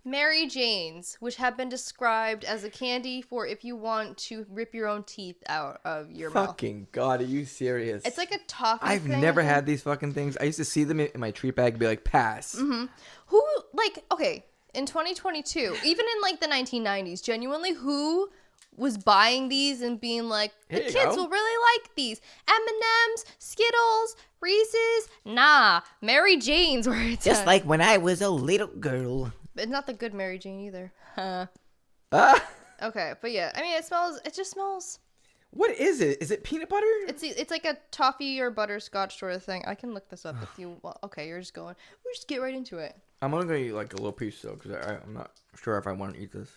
Mary Jane's, which have been described as a candy for if you want to rip your own teeth out of your mouth. Fucking God, are you serious? It's like a toffee I've thing. never had these fucking things. I used to see them in my treat bag and be like, pass. Mm-hmm. Okay, in 2022, even in like the 1990s, genuinely, who was buying these and being like, the kids will really like these? M&M's, Skittles, Reese's? Nah, Mary Jane's where it's Just like when I was a little girl. But it's not the good Mary Jane either. Okay, but yeah, I mean, it just smells. What is it? Is it peanut butter? It's like a toffee or butterscotch sort of thing. I can look this up if you. Well, okay, you're just going. We'll just get right into it. I'm only gonna eat like a little piece though, because I'm not sure if I want to eat this.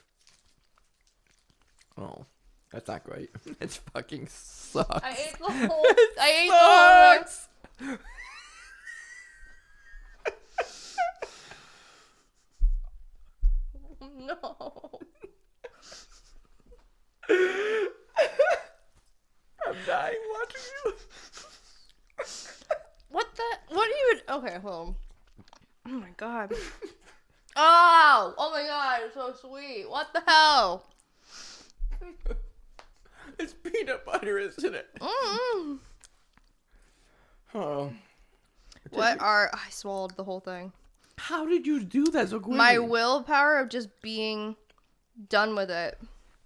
Oh, that's not great. It fucking sucks. I ate the whole. I ate the whole. No. I'm dying watching you. What are you? Okay, well. Oh my god. Oh my god, it's so sweet. What the hell? It's peanut butter, isn't it? Mm-mm. Oh. I swallowed the whole thing. How did you do that so quickly? My willpower of just being done with it.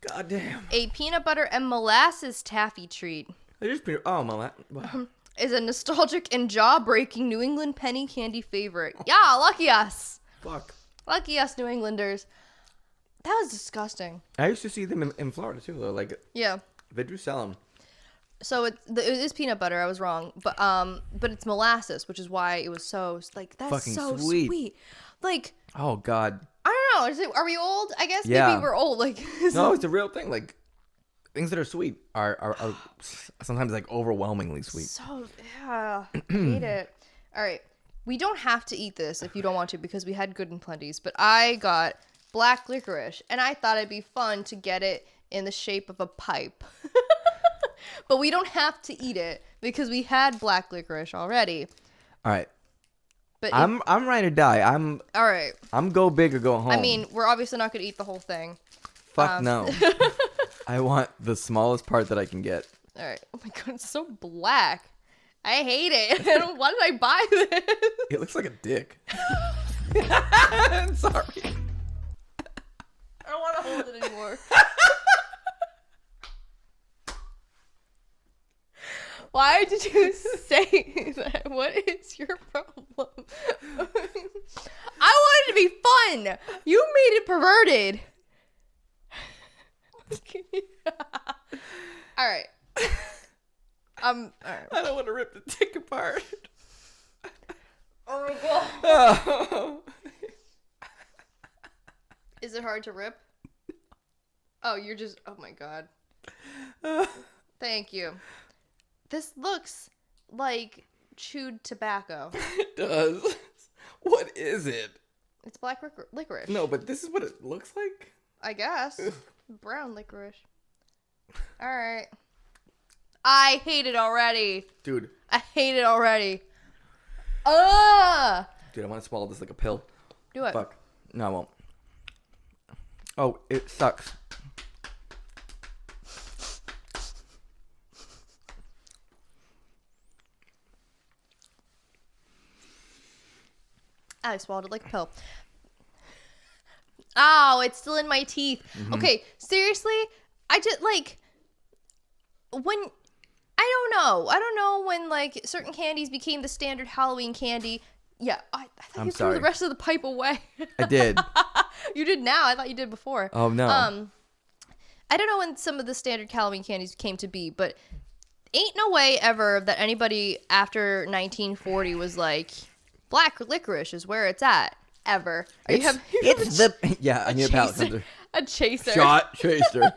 God damn. A peanut butter and molasses taffy treat. Molasses. Wow. Is a nostalgic and jaw-breaking New England penny candy favorite. Yeah, lucky us. Fuck. Lucky us New Englanders. That was disgusting. I used to see them in Florida too, though. Like, yeah, they do sell them. So it is peanut butter. I was wrong, but it's molasses, which is why it was so like that's fucking so sweet. Like, oh god, I don't know. Are we old? I guess yeah. maybe we're old. Like, no, it's a real thing. Like, things that are sweet are sometimes like overwhelmingly sweet. So yeah, I hate it. All right, we don't have to eat this if you don't want to because we had good and plenties. But I got black licorice, and I thought it'd be fun to get it in the shape of a pipe. But we don't have to eat it because we had black licorice already. All right. But I'm ready to die. All right. I'm go big or go home. I mean, we're obviously not going to eat the whole thing. Fuck no. I want the smallest part that I can get. All right. Oh my god, it's so black. I hate it. Why did I buy this? It looks like a dick. I'm sorry. I don't want to hold it anymore. Why did you say that? What is your problem? I wanted it to be fun. You made it perverted. All right. All right. I don't want to rip the dick apart. Oh my god. Is it hard to rip? Oh, you're just. Oh my god. Thank you. This looks like chewed tobacco. It does. What is it? It's black licorice. No, but this is what it looks like? I guess. Brown licorice. Alright. I hate it already. Dude. I hate it already. Dude, I want to swallow this like a pill. Do it. Fuck. No, I won't. Oh, it sucks. I swallowed it like a pill. Oh, it's still in my teeth. Mm-hmm. Okay, seriously? I just, like, when, I don't know when, like, certain candies became the standard Halloween candy. Yeah, I thought you threw the rest of the pipe away. I did. You did now. I thought you did before. Oh, no. I don't know when some of the standard Halloween candies came to be, but ain't no way ever that anybody after 1940 was like, black licorice is where it's at. Ever. I need a palate cleanser. A chaser. Shot chaser.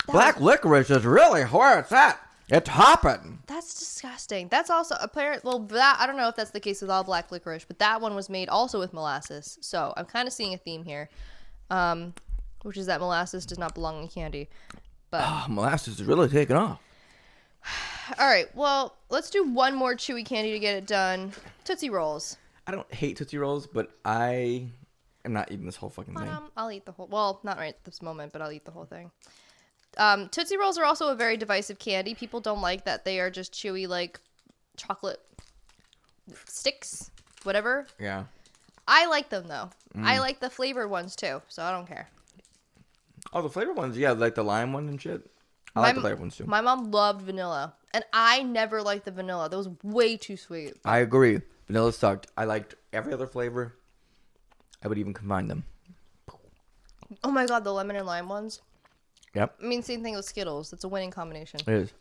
Black licorice is really where it's at. It's hopping. That's disgusting. That's also apparent. Well, that I don't know if that's the case with all black licorice, but that one was made also with molasses. So I'm kind of seeing a theme here, which is that molasses does not belong in candy. But molasses is really taking off. All right, well, let's do one more chewy candy to get it done. Tootsie Rolls. I don't hate Tootsie Rolls, but I am not eating this whole fucking thing. I'll eat the whole... Well, not right at this moment, but I'll eat the whole thing. Tootsie Rolls are also a very divisive candy. People don't like that they are just chewy, like, chocolate sticks, whatever. Yeah. I like them, though. I like the flavored ones, too, so I don't care. Oh, the flavored ones? Yeah, like the lime one and shit? I like the flavored ones, too. My mom loved vanilla, and I never liked the vanilla. That was way too sweet. I agree. Vanilla sucked. I liked every other flavor. I would even combine them. Oh my god, the lemon and lime ones. Yep. I mean, same thing with Skittles. It's a winning combination. It is.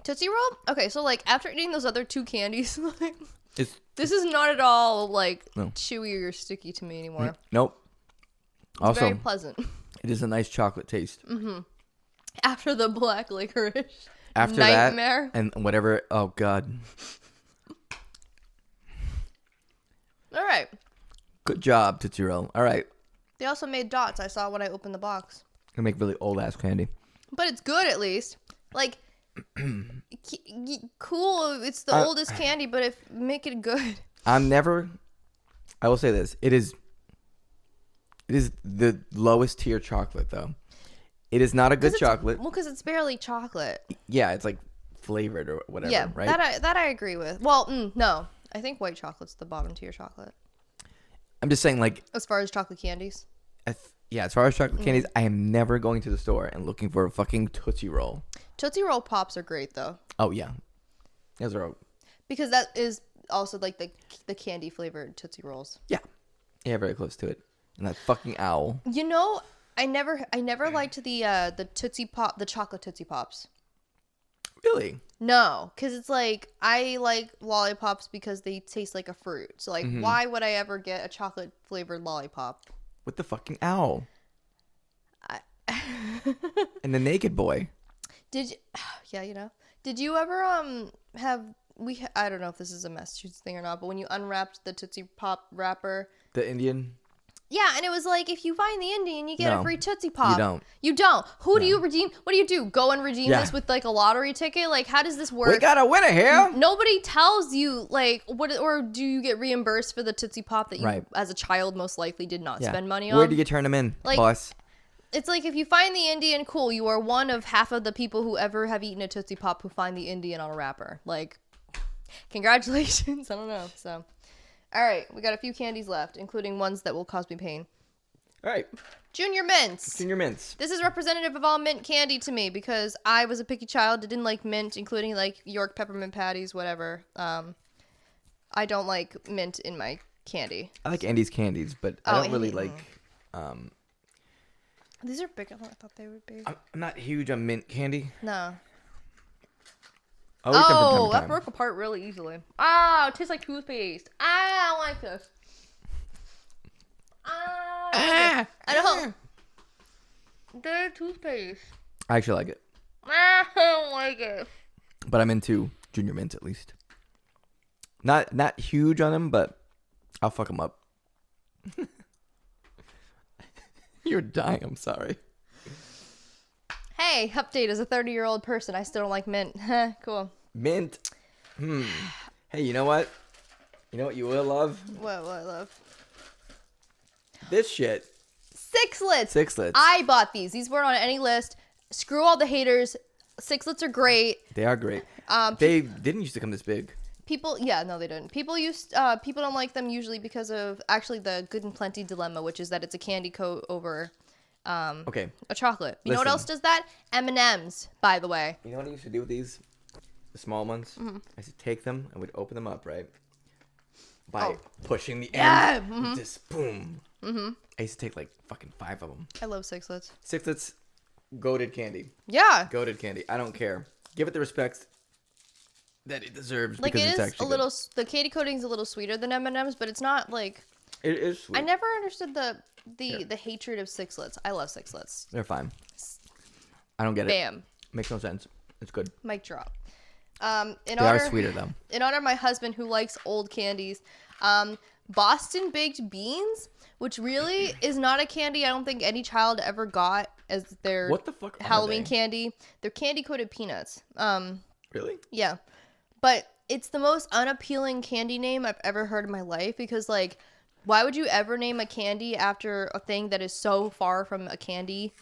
Tootsie Roll? Okay, so, like, after eating those other two candies, like, this is not at all, like, chewy or sticky to me anymore. Nope. It's also, very pleasant. It is a nice chocolate taste. Mm-hmm. After the black licorice After nightmare. That, and whatever. Oh, God. All right. Good job, Tootsie Roll. All right. They also made dots. I saw when I opened the box. They make really old-ass candy. But it's good, at least. Like, cool. It's the oldest candy, but make it good. I will say this. It is the lowest tier chocolate, though. It is not a good chocolate. Well, because it's barely chocolate. Yeah, it's like flavored or whatever. Yeah, right. That I agree with. Well, no, I think white chocolate's the bottom tier chocolate. I'm just saying, like, as far as chocolate candies. As far as chocolate candies, I am never going to the store and looking for a fucking Tootsie Roll. Tootsie Roll Pops are great though. Oh yeah, those are. Because that is also like the candy flavored Tootsie Rolls. Yeah, very close to it. And that fucking owl. You know, I never liked the Tootsie Pop, the chocolate Tootsie Pops. Really? No, because it's like I like lollipops because they taste like a fruit. So like, why would I ever get a chocolate flavored lollipop? With the fucking owl. And the naked boy. Did you? Yeah, you know. Did you ever have I don't know if this is a Massachusetts thing or not, but when you unwrapped the Tootsie Pop wrapper, The Indian. yeah, and it was like, if you find the Indian, you get a free Tootsie Pop. You don't. Who do you redeem? What do you do? Go and redeem this with like a lottery ticket? Like, how does this work? We got a winner here. Nobody tells you like what, or do you get reimbursed for the Tootsie Pop that you, as a child, most likely did not spend money on? Where do you turn them in, like, boss? It's like, if you find the Indian, cool. You are one of half of the people who ever have eaten a Tootsie Pop who find the Indian on a wrapper. Like, congratulations. I don't know. So, all right, we got a few candies left, including ones that will cause me pain. All right. Junior mints. Junior mints. This is representative of all mint candy to me because I was a picky child that didn't like mint, including like York peppermint patties, whatever. I don't like mint in my candy. I like Andy's candies, but I don't really like. These are bigger than I thought they would be. I'm not huge on mint candy. No. Oh, that broke apart really easily. Oh, it tastes like toothpaste. I don't like this. I don't. They're toothpaste. I actually like it. I don't like it. But I'm into Junior Mints at least. Not huge on them, but I'll fuck them up. You're dying. I'm sorry. Hey, update. As a 30-year-old person, I still don't like mint. Cool. Mint. Hey, you know what? You know what you will love? What I love? This shit. Sixlets. I bought these. These weren't on any list. Screw all the haters. Sixlets are great. They are great. They didn't used to come this big. People they didn't. People don't like them usually because of actually the Good and Plenty dilemma, which is that it's a candy coat over a chocolate. You know what else does that? M&Ms, by the way. You know what I used to do with these? The small ones? I used to take them and would open them up, right? By pushing the end. Just boom. I used to take like fucking 5 of them. I love Sixlets. Sixlets, goated candy. Yeah. Goated candy. I don't care. Give it the respect that it deserves. Like, because it it's is actually a little. The candy coating's a little sweeter than M&Ms, but it's not like. It is sweet. I never understood the hatred of Sixlets. I love Sixlets. They're fine. I don't get it. Bam. Makes no sense. It's good. Mic drop. They are sweeter though. In honor of my husband who likes old candies, Boston baked beans, which really is not a candy I don't think any child ever got as their what the fuck Halloween candy. They're candy coated peanuts. Really? Yeah. But it's the most unappealing candy name I've ever heard in my life because, like, why would you ever name a candy after a thing that is so far from a candy?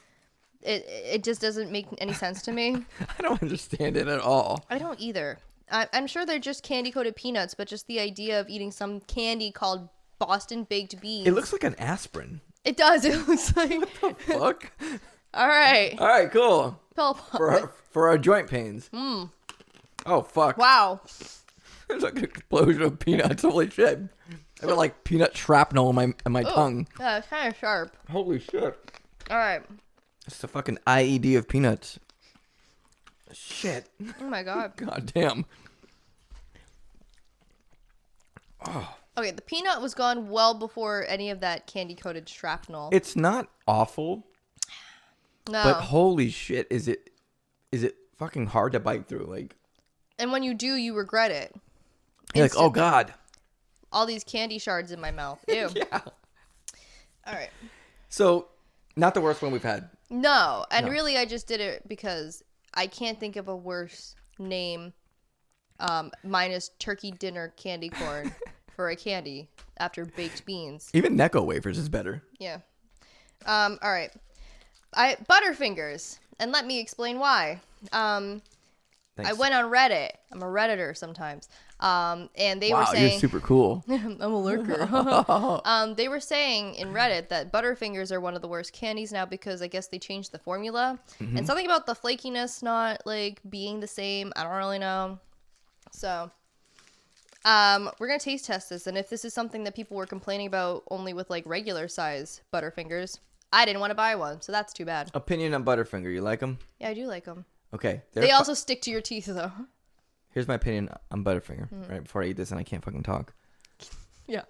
It just doesn't make any sense to me. I don't understand it at all. I don't either. I'm sure they're just candy-coated peanuts, but just the idea of eating some candy called Boston baked beans. It looks like an aspirin. It does. It looks like... What the fuck? All right. All right, cool. Pill For our joint pains. Oh, fuck. Wow. There's like an explosion of peanuts. Holy shit. I got like peanut shrapnel in my tongue. Yeah, it's kind of sharp. Holy shit. All right. It's a fucking IED of peanuts. Shit. Oh my god. God damn. Oh. Okay, the peanut was gone well before any of that candy-coated shrapnel. It's not awful. No. But holy shit, is it fucking hard to bite through? Like. And when you do, you regret it. You're like, oh god. All these candy shards in my mouth. Ew. Yeah. All right. So, not the worst one we've had. No, and really I just did it because I can't think of a worse name minus turkey dinner candy corn for a candy after baked beans. Even Necco wafers is better. Yeah. All right. Butterfingers, and let me explain why. Thanks. I went on Reddit. I'm a Redditor sometimes. And they were saying... Wow, you're super cool. I'm a lurker. They were saying in Reddit that Butterfingers are one of the worst candies now because I guess they changed the formula. Mm-hmm. And something about the flakiness not, like, being the same. I don't really know. So... we're going to taste test this, and if this is something that people were complaining about only with, like, regular size Butterfingers, I didn't want to buy one, so that's too bad. Opinion on Butterfinger. You like them? Yeah, I do like them. Okay. They also stick to your teeth, though. Here's my opinion on Butterfinger, right before I eat this and I can't fucking talk. Yeah.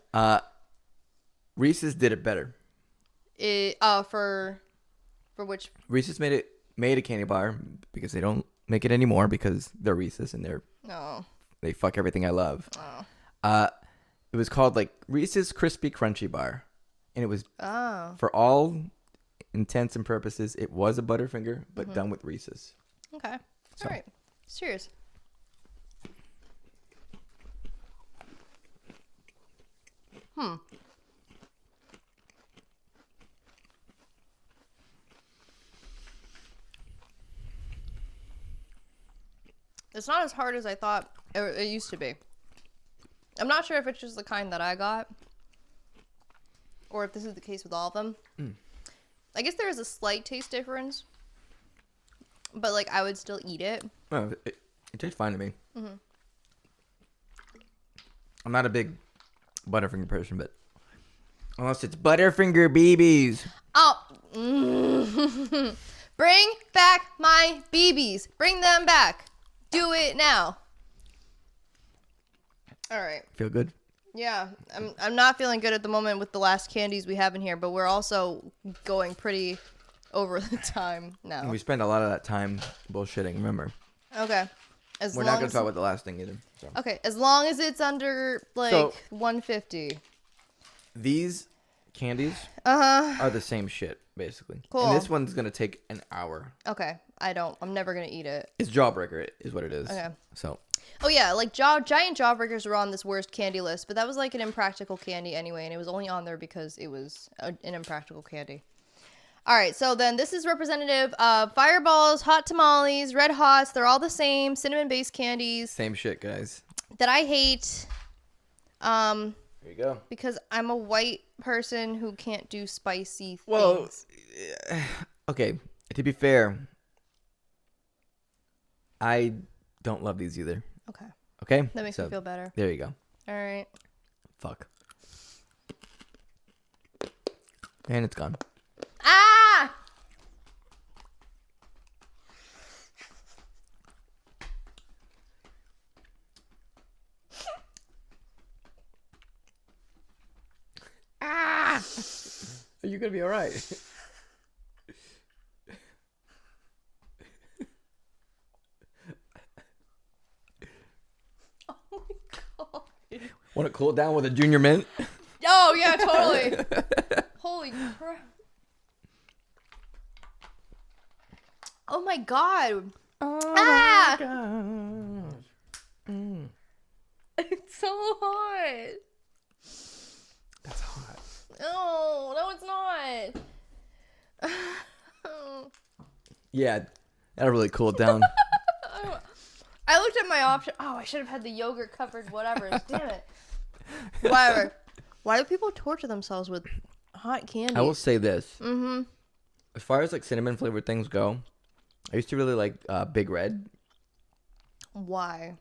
Reese's did it better. For which? Reese's made a candy bar because they don't make it anymore because they're Reese's and they fuck everything I love. Oh. It was called like Reese's Crispy Crunchy Bar, and it was for all intents and purposes, it was a Butterfinger but done with Reese's. Okay. So. All right. Cheers. It's not as hard as I thought it used to be. I'm not sure if it's just the kind that I got or if this is the case with all of them. I guess there is a slight taste difference, but like I would still eat it. Oh, it tastes fine to me. Mm-hmm. I'm not a big Butterfinger person, but unless it's Butterfinger BBs. Oh, bring back my BBs. Bring them back. Do it now. All right. Feel good? Yeah, I'm not feeling good at the moment with the last candies we have in here, but we're also going pretty over the time now. And we spend a lot of that time bullshitting, remember? Okay. We're not going to talk about the last thing either. So. Okay, as long as it's under, like, 150. These candies are the same shit, basically. Cool. And this one's going to take an hour. Okay, I'm never going to eat it. It's Jawbreaker, is what it is. Okay. So. Oh, yeah, like, giant Jawbreakers were on this worst candy list, but that was, like, an impractical candy anyway, and it was only on there because it was an impractical candy. All right, so then this is representative of Fireballs, Hot Tamales, Red Hots. They're all the same cinnamon-based candies. Same shit, guys. That I hate. Here you go. Because I'm a white person who can't do spicy things. Well, okay, to be fair, I don't love these either. Okay. Okay? That makes me feel better. There you go. All right. Fuck. And it's gone. Ah! Ah! Are you gonna be all right? Oh my god. Want to cool it down with a junior mint? Oh yeah, totally. Holy crap. Oh my god. Oh my gosh. It's so hot. That's hot. No, it's not. Yeah, that'll really cool it down. I looked at my option. Oh, I should have had the yogurt covered whatever. Damn it. Whatever. Why do people torture themselves with hot candy? I will say this. Mm-hmm. As far as like cinnamon flavored things go, I used to really like Big Red. Why?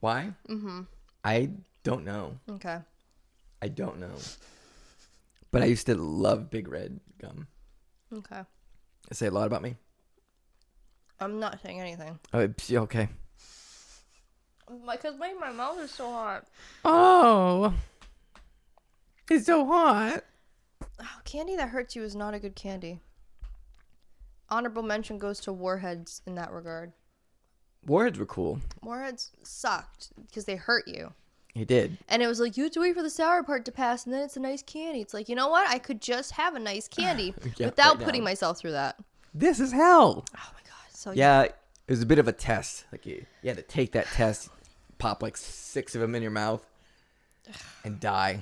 Why? Mm-hmm. I don't know. Okay. I don't know. But I used to love Big Red gum. Okay. I say a lot about me. I'm not saying anything. Oh, okay. Because my mouth is so hot. Oh. It's so hot. Oh, candy that hurts you is not a good candy. Honorable mention goes to Warheads in that regard. Warheads were cool. Warheads sucked because they hurt you. He did. And it was like, you have to wait for the sour part to pass, and then it's a nice candy. It's like, you know what? I could just have a nice candy without putting myself through that. This is hell. Oh, my God. So yeah, it was a bit of a test. Like you had to take that test, pop like 6 of them in your mouth, and die.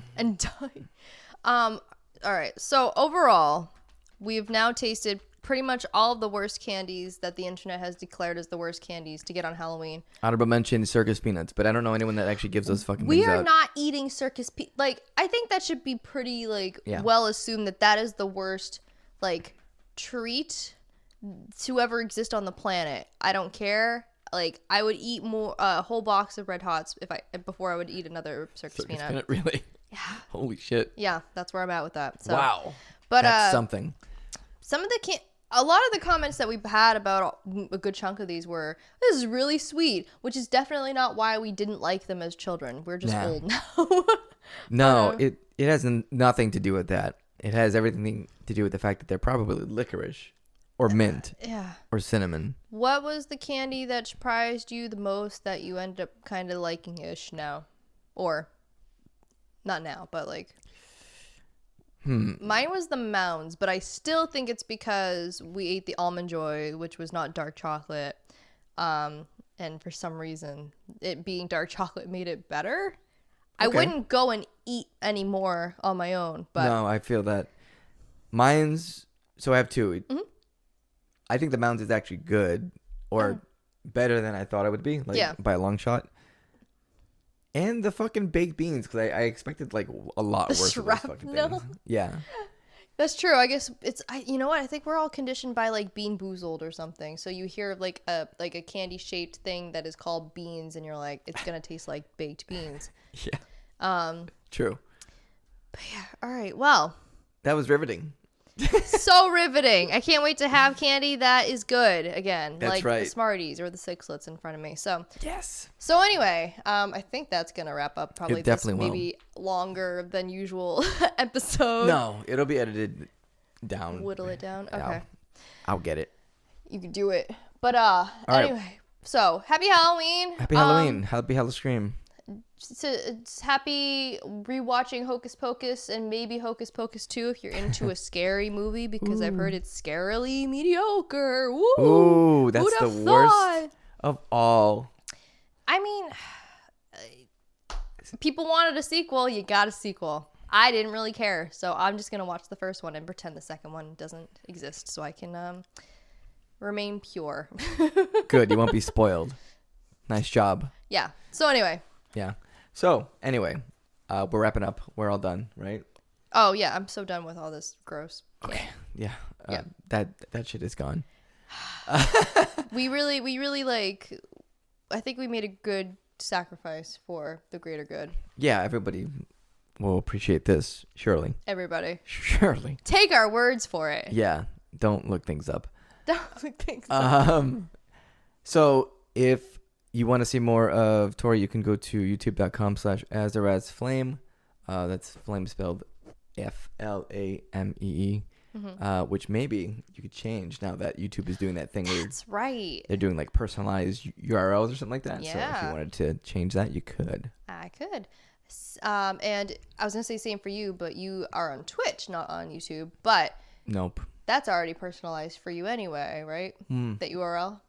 All right. So overall, we've now tasted pretty much all of the worst candies that the internet has declared as the worst candies to get on Halloween. Honorable mention, circus peanuts, but I don't know anyone that actually gives those fucking we things are out. not eating circus like, I think that should be pretty, like, well assumed that is the worst, like, treat to ever exist on the planet. I don't care. Like, I would eat a whole box of Red Hots before I would eat another circus peanut. Really? Yeah. Holy shit. Yeah, that's where I'm at with that. So. Wow. But that's something. Some of a lot of the comments that we've had about a good chunk of these were, this is really sweet, which is definitely not why we didn't like them as children. We're just old now. No, it has nothing to do with that. It has everything to do with the fact that they're probably licorice or mint or cinnamon. What was the candy that surprised you the most that you ended up kind of liking-ish now? Or, not now, but like... Mine was the Mounds, but I still think it's because we ate the Almond Joy, which was not dark chocolate. And for some reason, it being dark chocolate made it better. Okay. I wouldn't go and eat any more on my own. But no, I feel that. Mine's... So I have two. Mm-hmm. I think the Mounds is actually good, or better than I thought it would be, like by a long shot. And the fucking baked beans, because I expected like a lot worse of those fucking things. Yeah. That's true. I guess you know what? I think we're all conditioned by like Bean Boozled or something. So you hear of like a candy shaped thing that is called beans, and you're like, it's gonna taste like baked beans. Yeah. True. But yeah. All right. Well. That was riveting. So riveting. I can't wait to have candy that is good again. That's like right. The Smarties or the Sixlets in front of me. So yes. So anyway, I think that's gonna wrap up probably it definitely this maybe longer than usual episode. No, it'll be edited down. Whittle it down. Okay. I'll get it. You can do it. But anyway, right. So happy Halloween. Happy Halloween. Happy Halloween. It's happy rewatching Hocus Pocus and maybe Hocus Pocus 2 if you're into a scary movie, because I've heard it's scarily mediocre. Woo! Ooh, that's the worst of all. I mean, people wanted a sequel. You got a sequel. I didn't really care, so I'm just gonna watch the first one and pretend the second one doesn't exist, so I can remain pure. Good, you won't be spoiled. Nice job. Yeah. So anyway. Yeah. So, anyway, we're wrapping up. We're all done, right? Oh, yeah. I'm so done with all this gross. Okay. Yeah. That shit is gone. We really, like, I think we made a good sacrifice for the greater good. Yeah, everybody will appreciate this, surely. Everybody. Surely. Take our words for it. Yeah. Don't look things up. Don't look things up. So, if you want to see more of Tory, you can go to youtube.com/astherazflame. That's flame spelled FLAMEE, which maybe you could change now that YouTube is doing that thing. That's right. They're doing like personalized URLs or something like that. Yeah. So if you wanted to change that, you could. I could. And I was going to say same for you, but you are on Twitch, not on YouTube. But nope. That's already personalized for you anyway, right? That URL?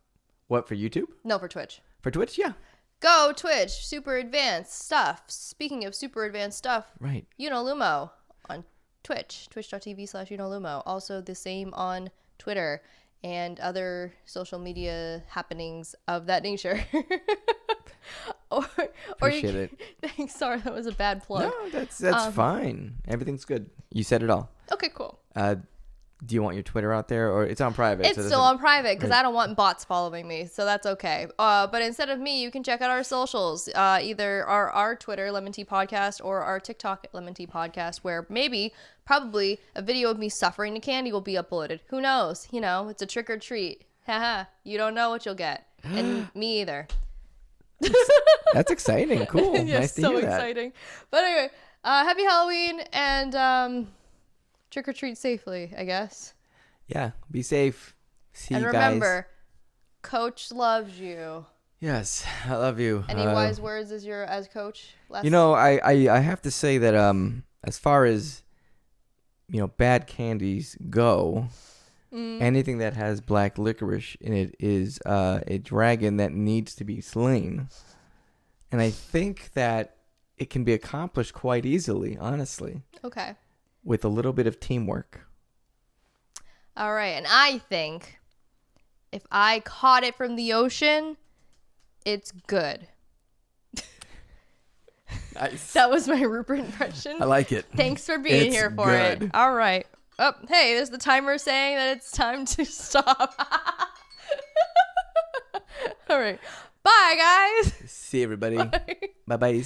What, for YouTube? No, for Twitch. For Twitch, yeah. Go Twitch, super advanced stuff. Speaking of super advanced stuff, right? Lumo on Twitch, twitch.tv/Lumo. Also the same on Twitter and other social media happenings of that nature. Appreciate it. Thanks. Sorry, that was a bad plug. No, that's fine. Everything's good. You said it all. Okay, cool. Do you want your Twitter out there, or it's on private? It's still on private because I don't want bots following me, so that's okay. But instead of me, you can check out our socials, either our Twitter, LEM'n'TEA Podcast, or our TikTok, LEM'n'TEA Podcast, where probably a video of me suffering the candy will be uploaded. Who knows? It's a trick or treat. Haha, you don't know what you'll get. And me either. That's exciting. Cool. Yes, nice to hear that. So exciting. But anyway, happy Halloween, and trick or treat safely, I guess. Yeah, be safe. See you guys. And remember, Coach loves you. Yes, I love you. Any wise words as Coach? I have to say that as far as bad candies go, anything that has black licorice in it is a dragon that needs to be slain. And I think that it can be accomplished quite easily, honestly. Okay. With a little bit of teamwork. All right, and I think if I caught it from the ocean, it's good. Nice. That was my Rupert impression. I like it. Thanks for being here for good. it. All right. Oh, hey, there's the timer saying that it's time to stop. All right. Bye, guys. See everybody. Bye-bye.